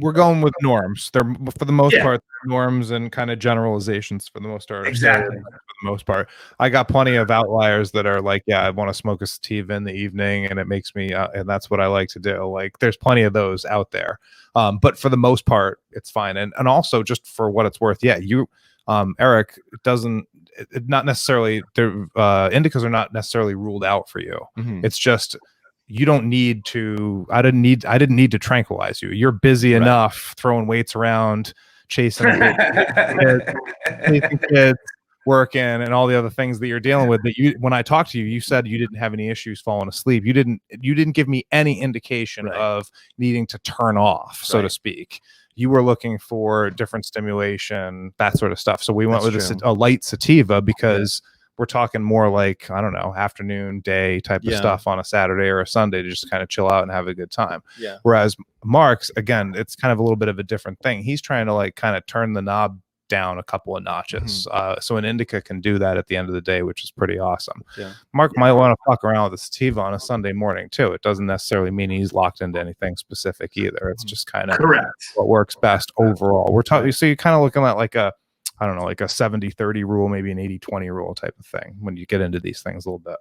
We're going with norms. They're for the most part norms and kind of generalizations for the most part. Exactly. For the most part, I got plenty of outliers that are like, I want to smoke a sativa in the evening, and it makes me, and that's what I like to do. Like, there's plenty of those out there. But for the most part, it's fine. And also, just for what it's worth, Eric, not necessarily, indicas are not necessarily ruled out for you. Mm-hmm. It's just, you don't need to, I didn't need to tranquilize you. You're busy enough throwing weights around, chasing kids, working, and all the other things that you're dealing with, that when I talked to you, you said you didn't have any issues falling asleep. You didn't give me any indication of needing to turn off, so to speak. You were looking for different stimulation, that sort of stuff. So we went with a light sativa because we're talking more like, I don't know, afternoon, day type of stuff on a Saturday or a Sunday to just kind of chill out and have a good time. Yeah. Whereas Mark's, again, it's kind of a little bit of a different thing. He's trying to like kind of turn the knob down a couple of notches. So an indica can do that at the end of the day, which is pretty awesome. Yeah. Mark might want to fuck around with a sativa on a Sunday morning too. It doesn't necessarily mean he's locked into anything specific either. It's just kind of what works best overall. We're talking, so you're kind of looking at like a 70-30 rule, maybe an 80-20 rule type of thing when you get into these things a little bit.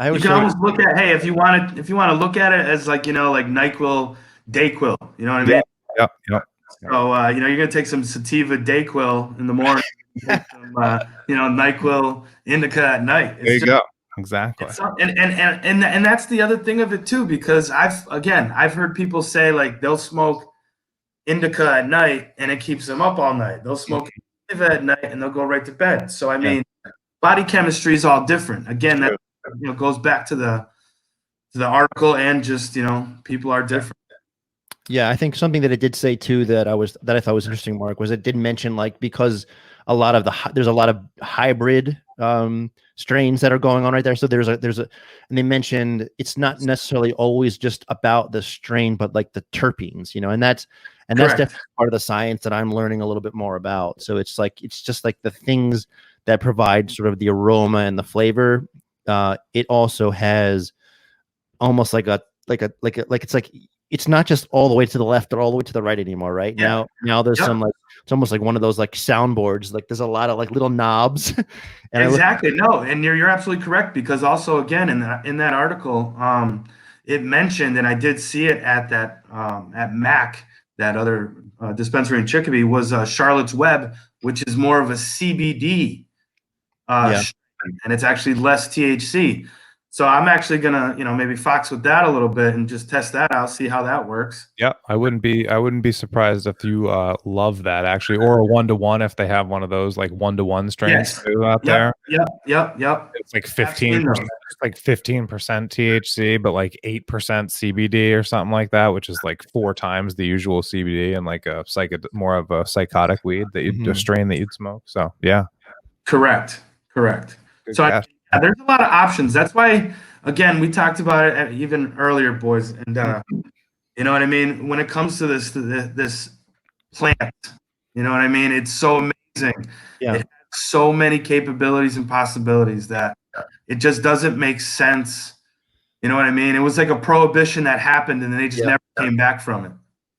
You can almost look at, if you want to look at it as like, like NyQuil, Dayquil, you know what I mean? Yeah. So, you're going to take some sativa Dayquil in the morning, take some, NyQuil indica at night. There you go. Exactly. And that's the other thing of it too, because I've heard people say like they'll smoke indica at night and it keeps them up all night. They'll smoke sativa at night and they'll go right to bed. So, body chemistry is all different. Again, that goes back to the article, and just, people are different. Yeah, I think something that it did say too that I thought was interesting, Mark, was it did mention like, because there's a lot of hybrid strains that are going on right there. So there's a and they mentioned it's not necessarily always just about the strain, but like the terpenes, and that's definitely part of the science that I'm learning a little bit more about. So it's just like the things that provide sort of the aroma and the flavor. It also has almost it's not just all the way to the left or all the way to the right anymore, right? Now there's some like, it's almost like one of those like soundboards. Like there's a lot of like little knobs. And exactly. And you're absolutely correct, because also again in that article, it mentioned, and I did see it at that at Mac, that other dispensary in Chicopee, was Charlotte's Web, which is more of a CBD, and it's actually less THC. So I'm actually gonna, maybe fox with that a little bit and just test that out, see how that works. Yeah, I wouldn't be surprised if you love that actually, or a 1-to-1 if they have one of those like 1-to-1 strains too out there. Yep. It's like 15%, like 15% THC, but like 8% CBD or something like that, which is like 4 times the usual CBD and like a more of a psychotic weed that a strain that you'd smoke. So yeah, correct. Good So catch. there's a lot of options. That's why, again, we talked about it even earlier, boys, and you know what I mean. When it comes to this plant, you know what I mean. It's so amazing. Yeah. It has so many capabilities and possibilities that it just doesn't make sense. You know what I mean? It was like a prohibition that happened, and they just never came back from it.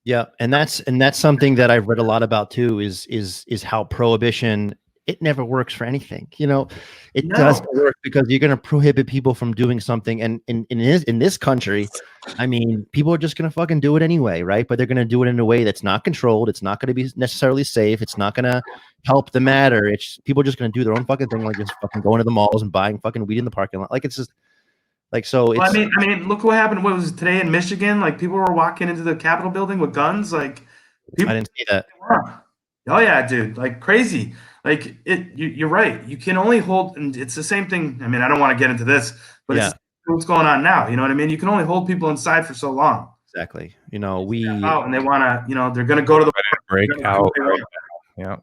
Yeah, and that's something that I've read a lot about too. Is how prohibition, it never works for anything. It doesn't work because you're going to prohibit people from doing something, and in this country, I mean, people are just going to fucking do it anyway, right? But they're going to do it in a way that's not controlled. It's not going to be necessarily safe. It's not going to help the matter. It's people are just going to do their own fucking thing, like just fucking going to the malls and buying fucking weed in the parking lot. Like it's just like so. It's, well, I mean, look what happened. What was it, today in Michigan? Like people were walking into the Capitol building with guns. Like people, I didn't see that. Oh yeah, dude, like crazy. Like you're right. You can only hold, and it's the same thing. I mean, I don't want to get into this, but it's what's going on now. You know what I mean? You can only hold people inside for so long. Exactly. We out and they want to, they're going to go to the break out.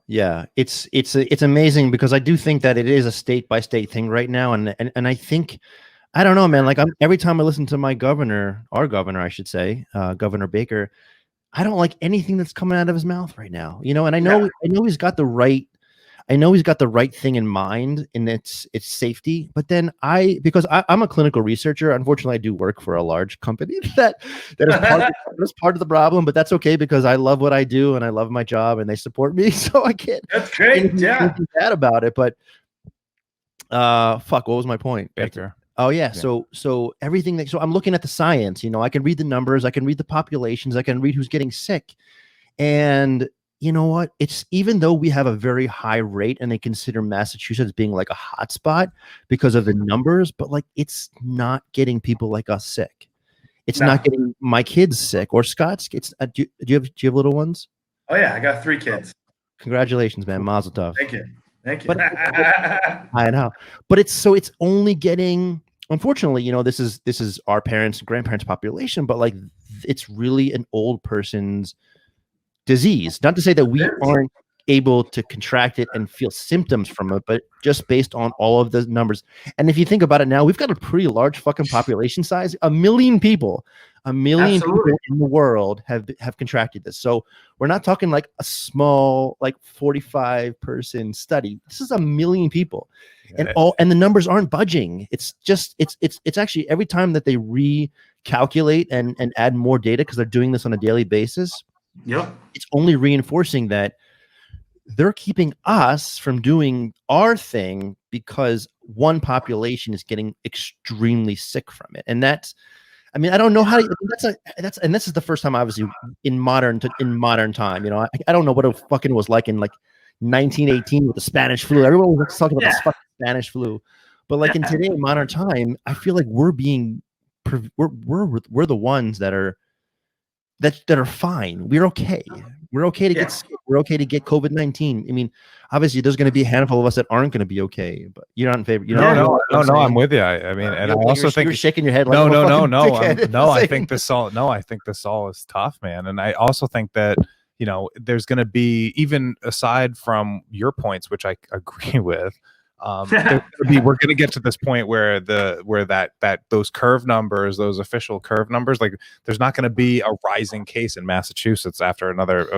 Yeah. It's amazing because I do think that it is a state by state thing right now, and I think, I don't know, man. Like every time I listen to my governor, our governor, I should say, Governor Baker, I don't like anything that's coming out of his mouth right now. And I know he's got the right. I know he's got the right thing in mind, and it's safety. But then because I'm a clinical researcher, unfortunately, I do work for a large company that is part of the problem. But that's okay because I love what I do and I love my job and they support me, so I can't. That's great. Yeah. Be bad about it, but fuck. What was my point? Baker. Oh yeah. So everything so I'm looking at the science. I can read the numbers. I can read the populations. I can read who's getting sick, and you know what? It's even though we have a very high rate and they consider Massachusetts being like a hot spot because of the numbers, but like it's not getting people like us sick. It's not getting my kids sick or Scott's. It's do you have little ones? Oh yeah, I got 3 kids. Congratulations, man. Mazel tov. Thank you. But, I know, but it's only getting. Unfortunately, this is our parents and grandparents' population, but like it's really an old person's disease. Not to say that we aren't able to contract it and feel symptoms from it, but just based on all of the numbers. And if you think about it now, we've got a pretty large fucking population size. 1 million people. 1 million people in the world have contracted this. So we're not talking like a small, like 45-person study. This is 1 million people. And the numbers aren't budging. It's just it's actually every time that they recalculate and add more data, because they're doing this on a daily basis. Yep. It's only reinforcing that they're keeping us from doing our thing because one population is getting extremely sick from it. And that's, I mean, I don't know how to, and this is the first time, obviously, in modern time, I don't know what it fucking was like in like 1918 with the Spanish flu. Everyone was talking about this fucking Spanish flu, but like in today, modern time, I feel like we're the ones that are fine. We're okay. We're okay to get sick. We're okay to get COVID-19. I mean, obviously, there's going to be a handful of us that aren't going to be okay. But you're not in favor. No, I'm with you. I mean, and I also think you're shaking your head. Like no. I think this all is tough, man. And I also think that there's going to be, even aside from your points, which I agree with. We're going to get to this point where those curve numbers, those official curve numbers, like there's not going to be a rising case in Massachusetts after another,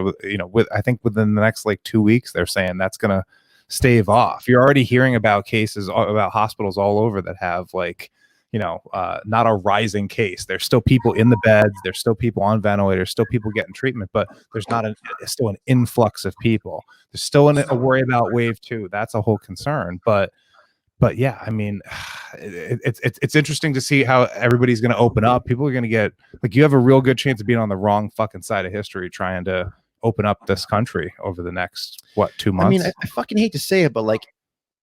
I think within the next like 2 weeks, they're saying that's going to stave off. You're already hearing about cases, about hospitals all over that have like, not a rising case. There's still people in the beds. There's still people on ventilators, still people getting treatment, but there's still an influx of people. There's still a worry about wave 2. That's a whole concern. But but yeah, I mean, it's interesting to see how everybody's going to open up. People are going to get like, you have a real good chance of being on the wrong fucking side of history trying to open up this country over the next 2 months. I mean, I fucking hate to say it, but like,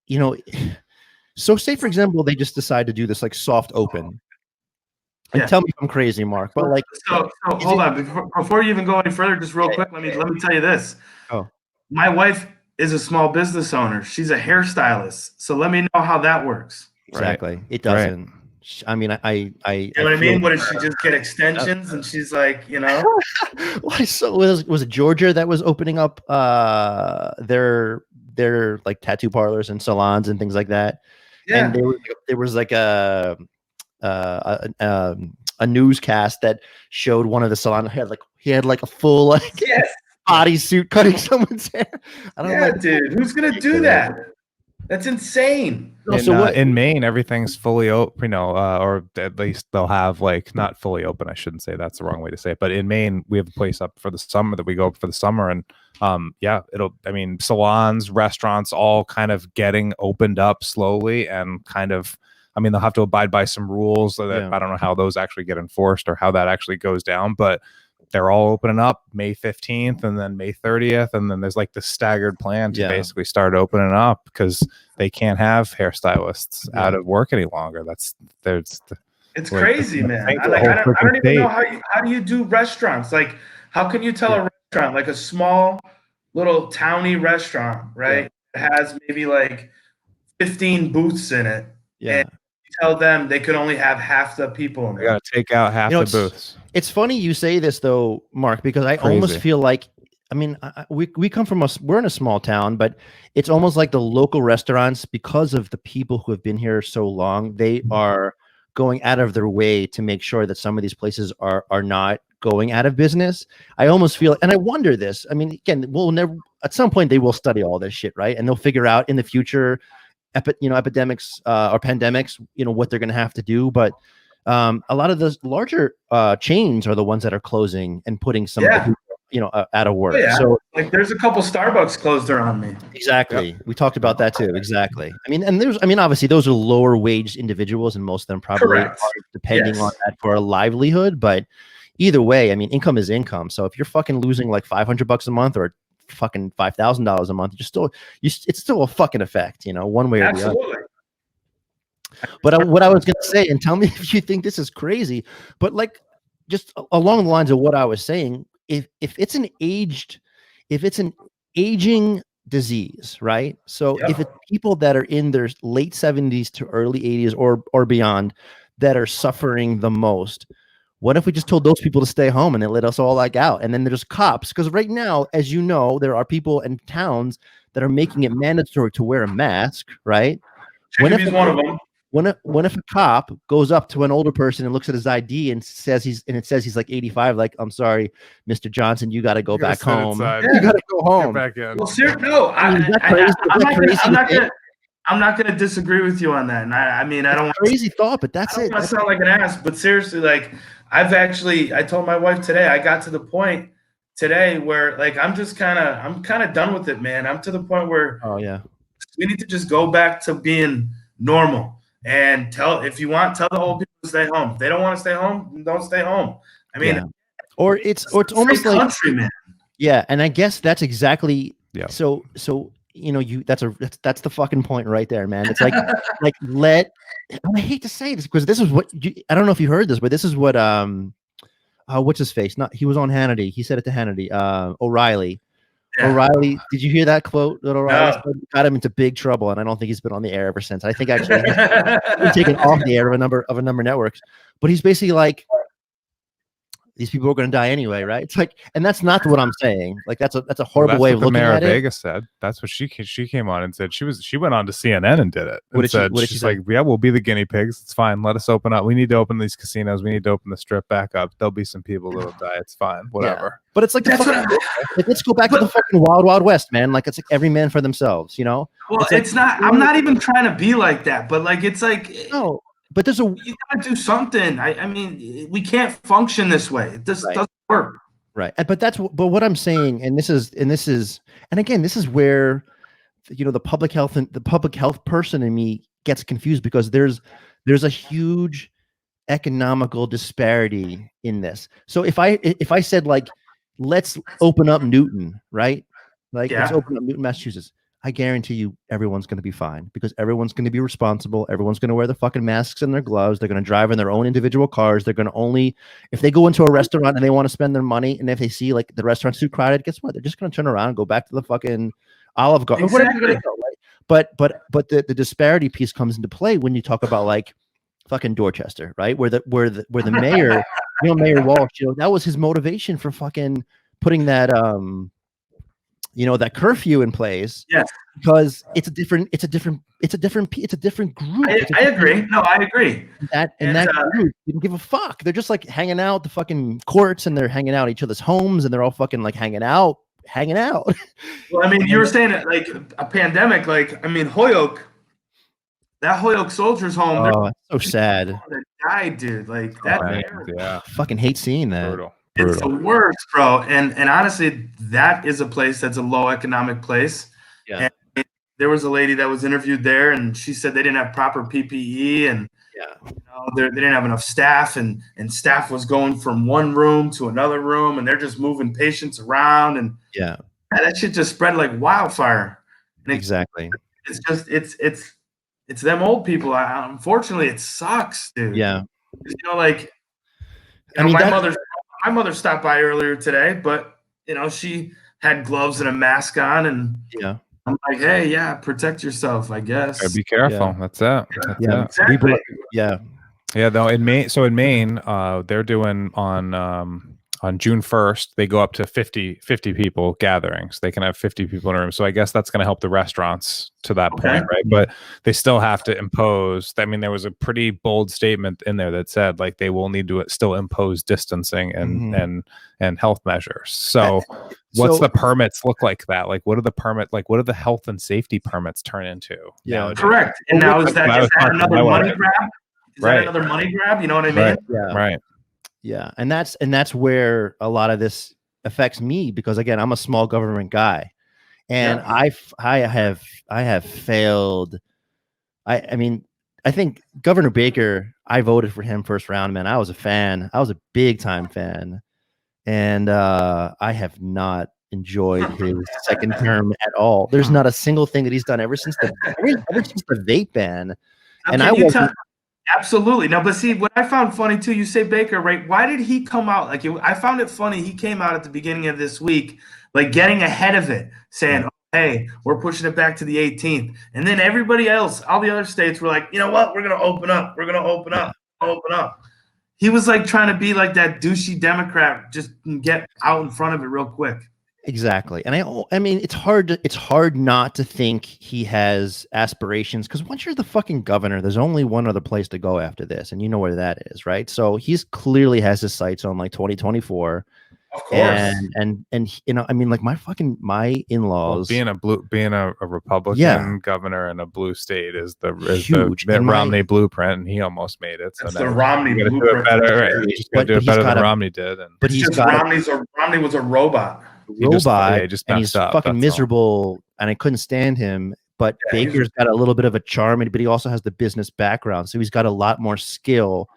you know, so say for example, they just decide to do this like soft open. And tell me if I'm crazy, Mark, but like, so hold on before you even go any further, just real quick. Let me tell you this. Oh, my wife is a small business owner. She's a hairstylist. So let me know how that works. exactly. Right. It doesn't. I mean, I you know what I mean? What did she just get extensions? And she's like, you know, why? So was it Georgia that was opening up their like tattoo parlors and salons and things like that? yeah. And there was like a newscast that showed one of the salon he had like a full like bodysuit cutting someone's hair. I don't know, dude, who's gonna do that? That's insane. In Maine, everything's fully open, or at least they'll have like not fully open. I shouldn't say that's the wrong way to say it, but in Maine, we have a place up for the summer that we go up for the summer, and salons, restaurants, all kind of getting opened up slowly, and kind of, I mean, they'll have to abide by some rules that I don't know how those actually get enforced or how that actually goes down, but they're all opening up May 15th and then May 30th. And then there's like the staggered plan to basically start opening up because they can't have hairstylists out of work any longer. It's crazy, man. I don't even know how do you do restaurants? Like, how can you tell a restaurant, like a small little towny restaurant, right? It has maybe like 15 booths in it. Yeah. And you tell them they could only have half the people in there. They got to take out half the booths. It's funny you say this though, Mark, because I almost feel like, I mean, we come from we're in a small town, but it's almost like the local restaurants, because of the people who have been here so long, they are going out of their way to make sure that some of these places are not going out of business. I almost feel, and I wonder this, I mean, again, we'll never, at some point they will study all this shit, right? And they'll figure out in the future, epidemics or pandemics, what they're going to have to do. But a lot of the larger chains are the ones that are closing and putting some out of work. So like there's a couple Starbucks closed around me. Exactly. We talked about that too. Exactly. I mean, obviously those are lower wage individuals, and most of them probably are depending on that for a livelihood. But either way, I mean, income is income. So if you're fucking losing like $500 a month or fucking $5,000 a month, it's still a fucking effect, one way or the other. But what I was going to say, and tell me if you think this is crazy, but like just along the lines of what I was saying, if it's an aging disease, right? So if it's people that are in their late 70s to early 80s or beyond that are suffering the most, what if we just told those people to stay home and they let us all like out? And then there's cops, because right now, as you know, there are people in towns that are making it mandatory to wear a mask, right? Chicopee's one of them. When if a cop goes up to an older person and looks at his ID and says he's like 85, like, I'm sorry, Mr. Johnson, you got to go back home. You got to go home. Get back in. Well, seriously, no, I'm not going to disagree with you on that. And I mean, I don't want crazy thought, but that's it. I sound like an ass, but seriously, like I told my wife today, I got to the point today where like I'm kind of done with it, man. I'm to the point where we need to just go back to being normal. And if you want, tell the old people to stay home. If they don't want to stay home, don't stay home. I mean, or it's almost like country, man. Yeah, and I guess that's exactly so that's the fucking point right there, man. It's like I hate to say this because this is what I don't know if you heard this, but this is what what's his face? He was on Hannity. He said it to Hannity. O'Reilly. Yeah. O'Reilly, did you hear that quote that O'Reilly got him into big trouble? And I don't think he's been on the air ever since. I think actually he's been taken off the air of a number of networks. But he's basically like, these people are going to die anyway, right? It's like, and that's not what I'm saying. Like that's a horrible way of looking at it. Vegas said that's what she came on and said. She went on to CNN and did it. What did she say? Like, yeah, we'll be the guinea pigs. It's fine. Let us open up. We need to open these casinos. We need to open the strip back up. There'll be some people that'll die. It's fine. Whatever. But it's like let's go back to the fucking wild, wild west, man. Like it's like every man for themselves, Well, it's not. I'm not even trying to be like that, but like it's like no. But you gotta do something. I mean, we can't function this way. It just doesn't work. Right. But what I'm saying, and again, this is where the public health person in me gets confused because there's a huge economical disparity in this. So if I said like, let's open up Newton, right? Like let's open up Newton, Massachusetts. I guarantee you everyone's going to be fine because everyone's going to be responsible. Everyone's going to wear the fucking masks and their gloves. They're going to drive in their own individual cars. They're going to only, if they go into a restaurant and they want to spend their money, and if they see like the restaurant's too crowded, guess what? They're just going to turn around and go back to the fucking Olive Garden. Exactly. Whatever, right? But the disparity piece comes into play when you talk about like fucking Dorchester, right? Where the mayor, Mayor Walsh, that was his motivation for fucking putting that that curfew in place. Yes. Because it's a different group. I agree. No, I agree. That group didn't give a fuck. They're just like hanging out the fucking courts, and they're hanging out at each other's homes, and they're all fucking like hanging out. Well, I mean, you were saying it like a pandemic. Like, I mean, Holyoke, that Holyoke Soldiers Home. Oh, that's so sad. That died, dude. Like that. Yeah. Fucking hate seeing that. Brutal. It's the worst, bro. And honestly, that is a place that's a low economic place. Yeah. And there was a lady that was interviewed there, and she said they didn't have proper PPE, and they didn't have enough staff, and staff was going from one room to another room, and they're just moving patients around, and that shit just spread like wildfire. And exactly. It's just it's them old people. Unfortunately, it sucks, dude. Yeah. My mother stopped by earlier today, but she had gloves and a mask on, and I'm like, hey, protect yourself, I guess. Be careful. That's it. Exactly. Though in Maine, they're doing on June 1st, they go up to 50 people gatherings. They can have 50 people in a room. So I guess that's going to help the restaurants to that point, right? But they still have to impose. I mean, there was a pretty bold statement in there that said like they will need to still impose distancing and health measures. So what's the permits look like that? Like what are the health and safety permits turn into? Yeah, correct. And now is that another money grab? Is that another money grab? You know what I mean? Right. Yeah, and that's where a lot of this affects me because again, I'm a small government guy, and I have failed. I mean, I think Governor Baker, I voted for him first round, man. I was a fan. I was a big time fan, and I have not enjoyed his second term at all. There's not a single thing that he's done ever since the vape ban, and I wasn't. Absolutely. No, but see, what I found funny too, you say Baker, right? Why did he come out? Like, I found it funny. He came out at the beginning of this week, like getting ahead of it, saying, hey, we're pushing it back to the 18th. And then everybody else, all the other states were like, you know what? We're going to open up. We're going to open up. Open up. He was like trying to be like that douchey Democrat, just get out in front of it real quick. Exactly. And I mean, it's hard not to think he has aspirations because once you're the fucking governor, there's only one other place to go after this. And you know where that is, right? So he's clearly has his sights on like 2024. Of course. And I mean, like my in-laws being a Republican governor in a blue state is the Romney blueprint, and he almost made it. So that's the Romney blueprint. Just gotta do it better than Romney did. But Romney was a robot. And he's fucking miserable, and I couldn't stand him. But Baker's got a little bit of a charm, but he also has the business background, so he's got a lot more skill,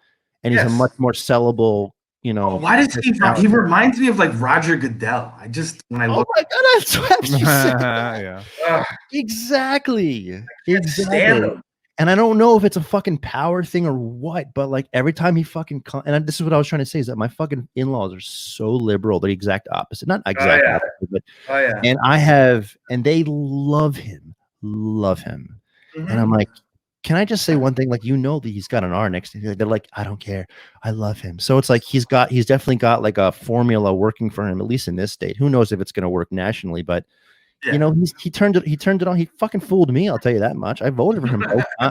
and he's a much more sellable. Why does he reminds me of like Roger Goodell? When I look. Oh my god, that's what you said. Exactly. And I don't know if it's a fucking power thing or what, but like every time he fucking and this is what I was trying to say is that my fucking in-laws are so liberal, the exact opposite. Not exact opposite, but and they love him. Mm-hmm. And I'm like, can I just say one thing? Like, that he's got an R next to him. They're like, I don't care. I love him. So it's like he's definitely got like a formula working for him, at least in this state. Who knows if it's going to work nationally, but he turned it on. He fucking fooled me. I'll tell you that much. I voted for him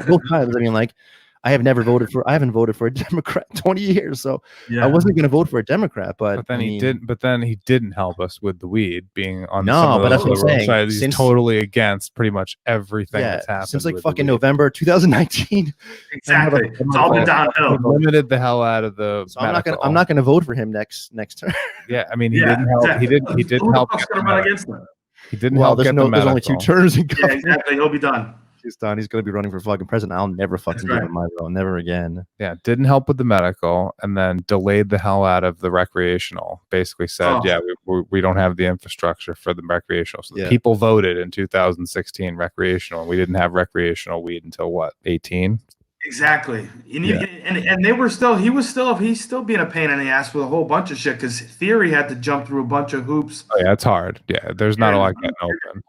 both times. I mean, like, I haven't voted for a Democrat in 20 years, so I wasn't going to vote for a Democrat. But then he didn't help us with the weed being on. No, but that's what I'm saying. He's totally against pretty much everything that's happened since like fucking November 2019. Exactly, it's all been downhill. Limited the hell out of the. So I'm not gonna vote for him next term. Yeah, I mean, he didn't help. Exactly. He didn't help. Run against them? He didn't help. There's only 2 terms. Yeah, exactly. He'll be done. He's done. He's going to be running for fucking president. I'll never fucking give him my vote. Never again. Yeah, didn't help with the medical, and then delayed the hell out of the recreational. Basically said, we don't have the infrastructure for the recreational. So the people voted in 2016 recreational, and we didn't have recreational weed until what, 18? Exactly. And they were still, he's still being a pain in the ass with a whole bunch of shit because Theory had to jump through a bunch of hoops. Oh yeah, it's hard. Yeah, there's not a lot getting open.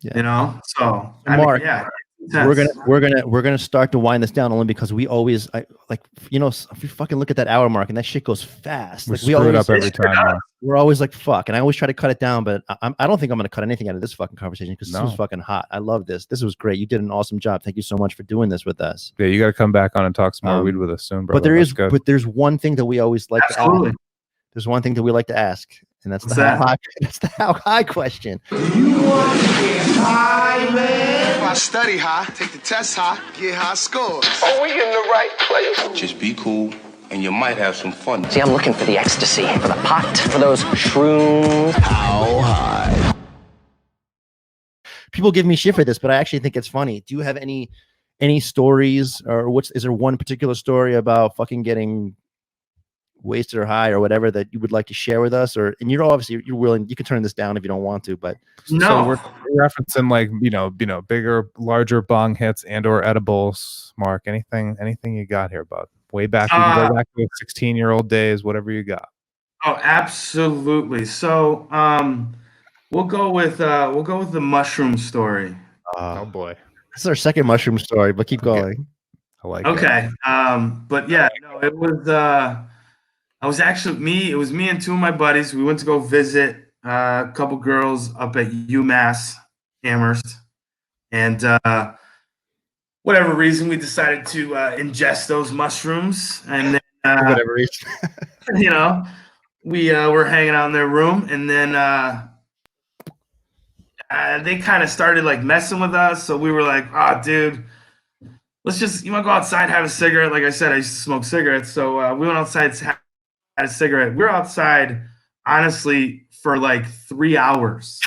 Yeah. You know, so Mark, we're gonna start to wind this down only because we always if you fucking look at that hour mark and that shit goes fast. We screw it up every time. We're always like fuck, and I always try to cut it down, but I don't think I'm gonna cut anything out of this fucking conversation because this was fucking hot. I love this. This was great. You did an awesome job. Thank you so much for doing this with us. Yeah, you got to come back on and talk some more weed with us soon, bro. But there's one thing that we always like to ask. There's one thing that we like to ask, and that's that's the how high question. You want to get high, man? If I study high, take the test high, get high scores. Are we in the right place? Just be cool, and you might have some fun. See, I'm looking for the ecstasy, for the pot, for those shrooms. How high? People give me shit for this, but I actually think it's funny. Do you have any stories, or is there one particular story about fucking getting wasted or high or whatever that you would like to share with us? And you're willing, you can turn this down if you don't want to, but so we're referencing like bigger, larger bong hits and or edibles. Mark, anything you got here, bud? Way back, you can go back to 16-year-old days, whatever you got. Oh, absolutely. So we'll go with the mushroom story. Oh boy, this is our second mushroom story, but keep going. I like it. But yeah, no, it was it was me and two of my buddies. We went to go visit a couple girls up at UMass Amherst, and whatever reason we decided to ingest those mushrooms, and then whatever reason, we were hanging out in their room, and then they kind of started like messing with us. So we were like, "Oh, dude, let's just go outside, have a cigarette." Like I said, I used to smoke cigarettes, so we went outside, had a cigarette. We were outside, honestly, for like 3 hours,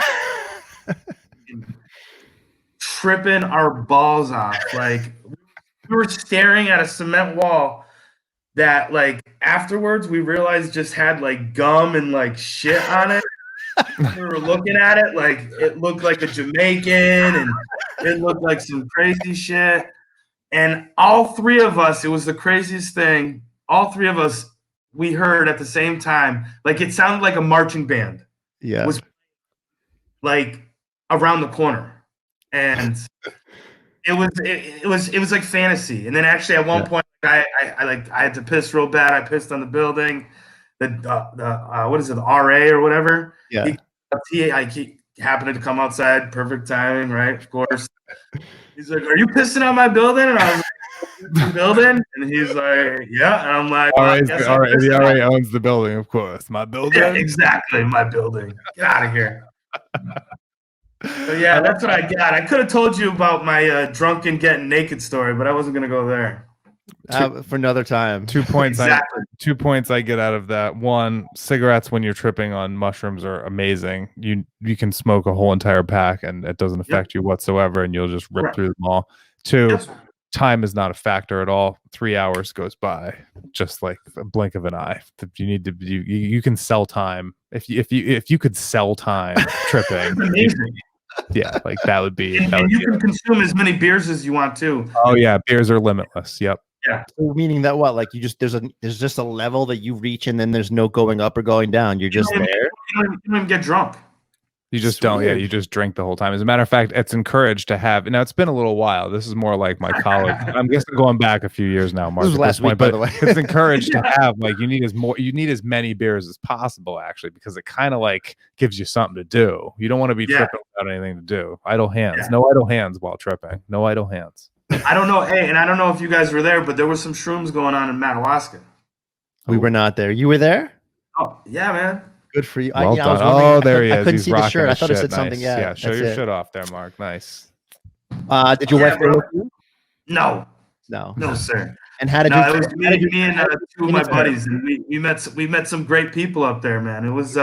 tripping our balls off. Like we were staring at a cement wall that, like, afterwards we realized just had like gum and like shit on it. We were looking at it like it looked like a Jamaican, and it looked like some crazy shit. And all three of us, it was the craziest thing. All three of us, we heard at the same time, like it sounded like a marching band. Yeah, was like around the corner, and it was like fantasy. And then actually at one point, I had to piss real bad. I pissed on the building. The what is it, the RA or whatever? Yeah, he happened to come outside, perfect timing, right? Of course. He's like, "Are you pissing on my building?" And I was like, "Building?" And he's like, "Yeah." And I'm like, "The RA owns the building, of course. My building." Yeah, exactly, my building. Get out of here. So yeah, that's what I got. I could have told you about my drunken getting naked story, but I wasn't gonna go there. For another time. 2 points. Exactly. 2 points I get out of that. One, cigarettes when you're tripping on mushrooms are amazing. You can smoke a whole entire pack and it doesn't affect you whatsoever, and you'll just rip through them all. Two, time is not a factor at all. 3 hours goes by just like a blink of an eye. You need to you can sell time if you could sell time tripping. Yeah, like that would be. And you can consume as many beers as you want too. Oh yeah, beers are limitless. Yep. Yeah. So meaning that what? Like you just there's just a level that you reach, and then there's no going up or going down. You're just there. You don't even get drunk. You just don't. Yeah, you just drink the whole time. As a matter of fact, it's encouraged to have. Now it's been a little while. This is more like my college. I'm guessing going back a few years now, Mark. This was last week, by the way. It's encouraged to have like you need as many beers as possible, actually, because it kind of like gives you something to do. You don't want to be tripping without anything to do. Idle hands. No idle hands while tripping. No idle hands. I don't know. Hey, and I don't know if you guys were there, but there was some shrooms going on in Madawaska. We were not there. You were there? Oh yeah, man. Good for you. Well done. There he is. I couldn't He's see the shirt. I thought it said nice. something. Yeah, show your shit off there, Mark. Nice. Did your wife go with you? No, sir. And how did you? It was me and two of my buddies, and we met some great people up there, man. It was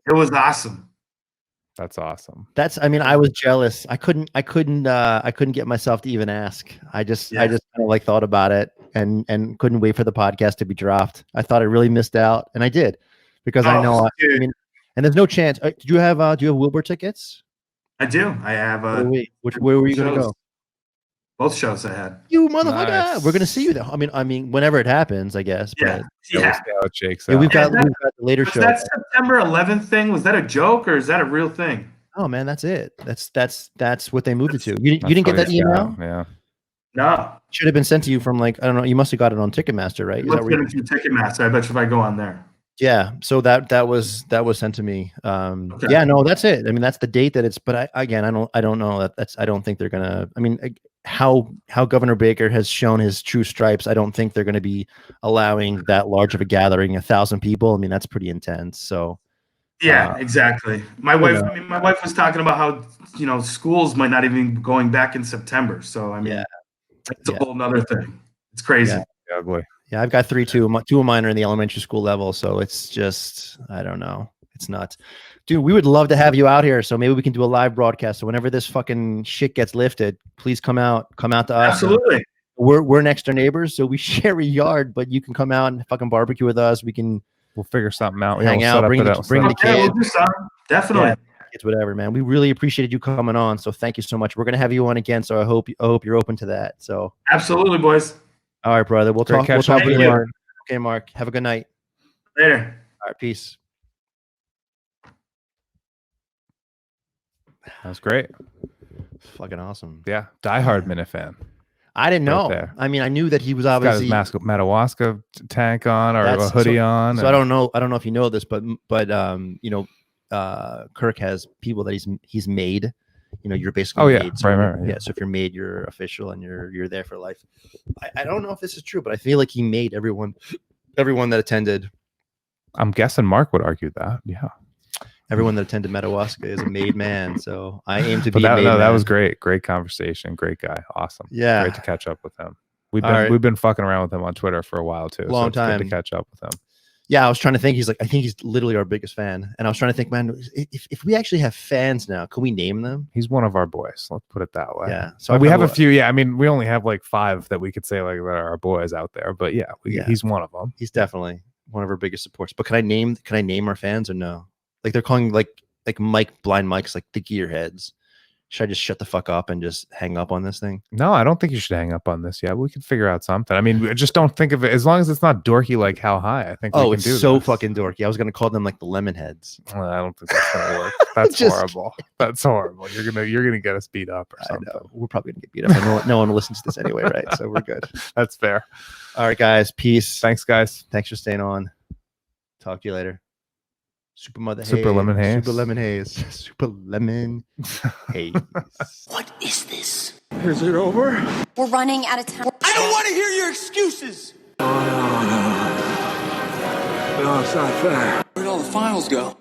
awesome. That's awesome. I mean, I was jealous. I couldn't get myself to even ask. I just kind of like thought about it and couldn't wait for the podcast to be dropped. I thought I really missed out, and I did, because I know. I mean, and there's no chance. Do you have Wilbur tickets? I do. I have. Where were you going to go? Both shows I had. You motherfucker! Nice. We're gonna see you though. I mean, whenever it happens, I guess. Yeah, but we'll see how it shakes out. We've got the later show. That September 11th thing, was that a joke or is that a real thing? Oh man, that's it. That's what they moved it to. You didn't get that email? Yeah. No. Should have been sent to you from, like, I don't know. You must have got it on Ticketmaster, right? Let's get it from Ticketmaster. I bet you if I go on there. Yeah, so that was sent to me. Okay. Yeah, no, that's it. I mean, that's the date that it's. But I don't know that's. I don't think they're gonna. I mean, how Governor Baker has shown his true stripes. I don't think they're gonna be allowing that large of a gathering, 1,000 people. I mean, that's pretty intense. So. Yeah, exactly. My wife was talking about how schools might not even be going back in September. So I mean, it's a whole nother thing. It's crazy. Yeah, boy. Yeah, I've got 3 too. 2 of mine are in the elementary school level, so it's just, I don't know. It's nuts. Dude, we would love to have you out here, so maybe we can do a live broadcast. So whenever this fucking shit gets lifted, please come out to us. Absolutely. We're next door neighbors, so we share a yard, but you can come out and fucking barbecue with us. We'll figure something out. Hang out, bring the kids. We'll do something. Definitely. Yeah, it's whatever, man. We really appreciated you coming on, so thank you so much. We're gonna have you on again, so I hope you're open to that. So absolutely, boys. All right, brother. We'll talk later. Okay, Mark. Have a good night. Later. All right, peace. That was great. It's fucking awesome. Yeah, diehard Minifan. I didn't know. I mean, I knew that he was obviously got his Madawaska tank on or a hoodie on. So I don't know if you know this, but Kirk has people that he's made. You're basically made. So right. So if you're made, you're official and you're there for life. I don't know if this is true, but I feel like he made everyone that attended. I'm guessing Mark would argue that. Yeah. Everyone that attended Madawaska is a made man. So I aim to be that, a made man. That was great. Great conversation. Great guy. Awesome. Yeah. Great to catch up with him. We've been fucking around with him on Twitter for a while too. Long time. Good to catch up with him. Yeah, I was trying to think. I think he's literally our biggest fan. And I was trying to think, man, if we actually have fans now, can we name them? He's one of our boys. Let's put it that way. Yeah. So we have a few. Yeah. I mean, we only have like 5 that we could say like that are our boys out there. But yeah, he's one of them. He's definitely one of our biggest supports. But can I name our fans or no? Like they're calling like Blind Mike's like the gearheads. Should I just shut the fuck up and just hang up on this thing? No, I don't think you should hang up on this. Yeah, we can figure out something. I mean, just don't think of it as long as it's not dorky like How High. I think. Oh, it's so fucking dorky. I was gonna call them like the Lemon Heads. Well, I don't think that's gonna work. That's horrible. That's horrible. You're gonna get us beat up or something. I know. We're probably gonna get beat up. No one listens to this anyway, right? So we're good. That's fair. All right, guys. Peace. Thanks, guys. Thanks for staying on. Talk to you later. Super Lemon Haze. Super Lemon Haze. Super Lemon Haze. What is this? Is it over? We're running out of time. I don't want to hear your excuses. No, it's not fair. Where'd all the finals go?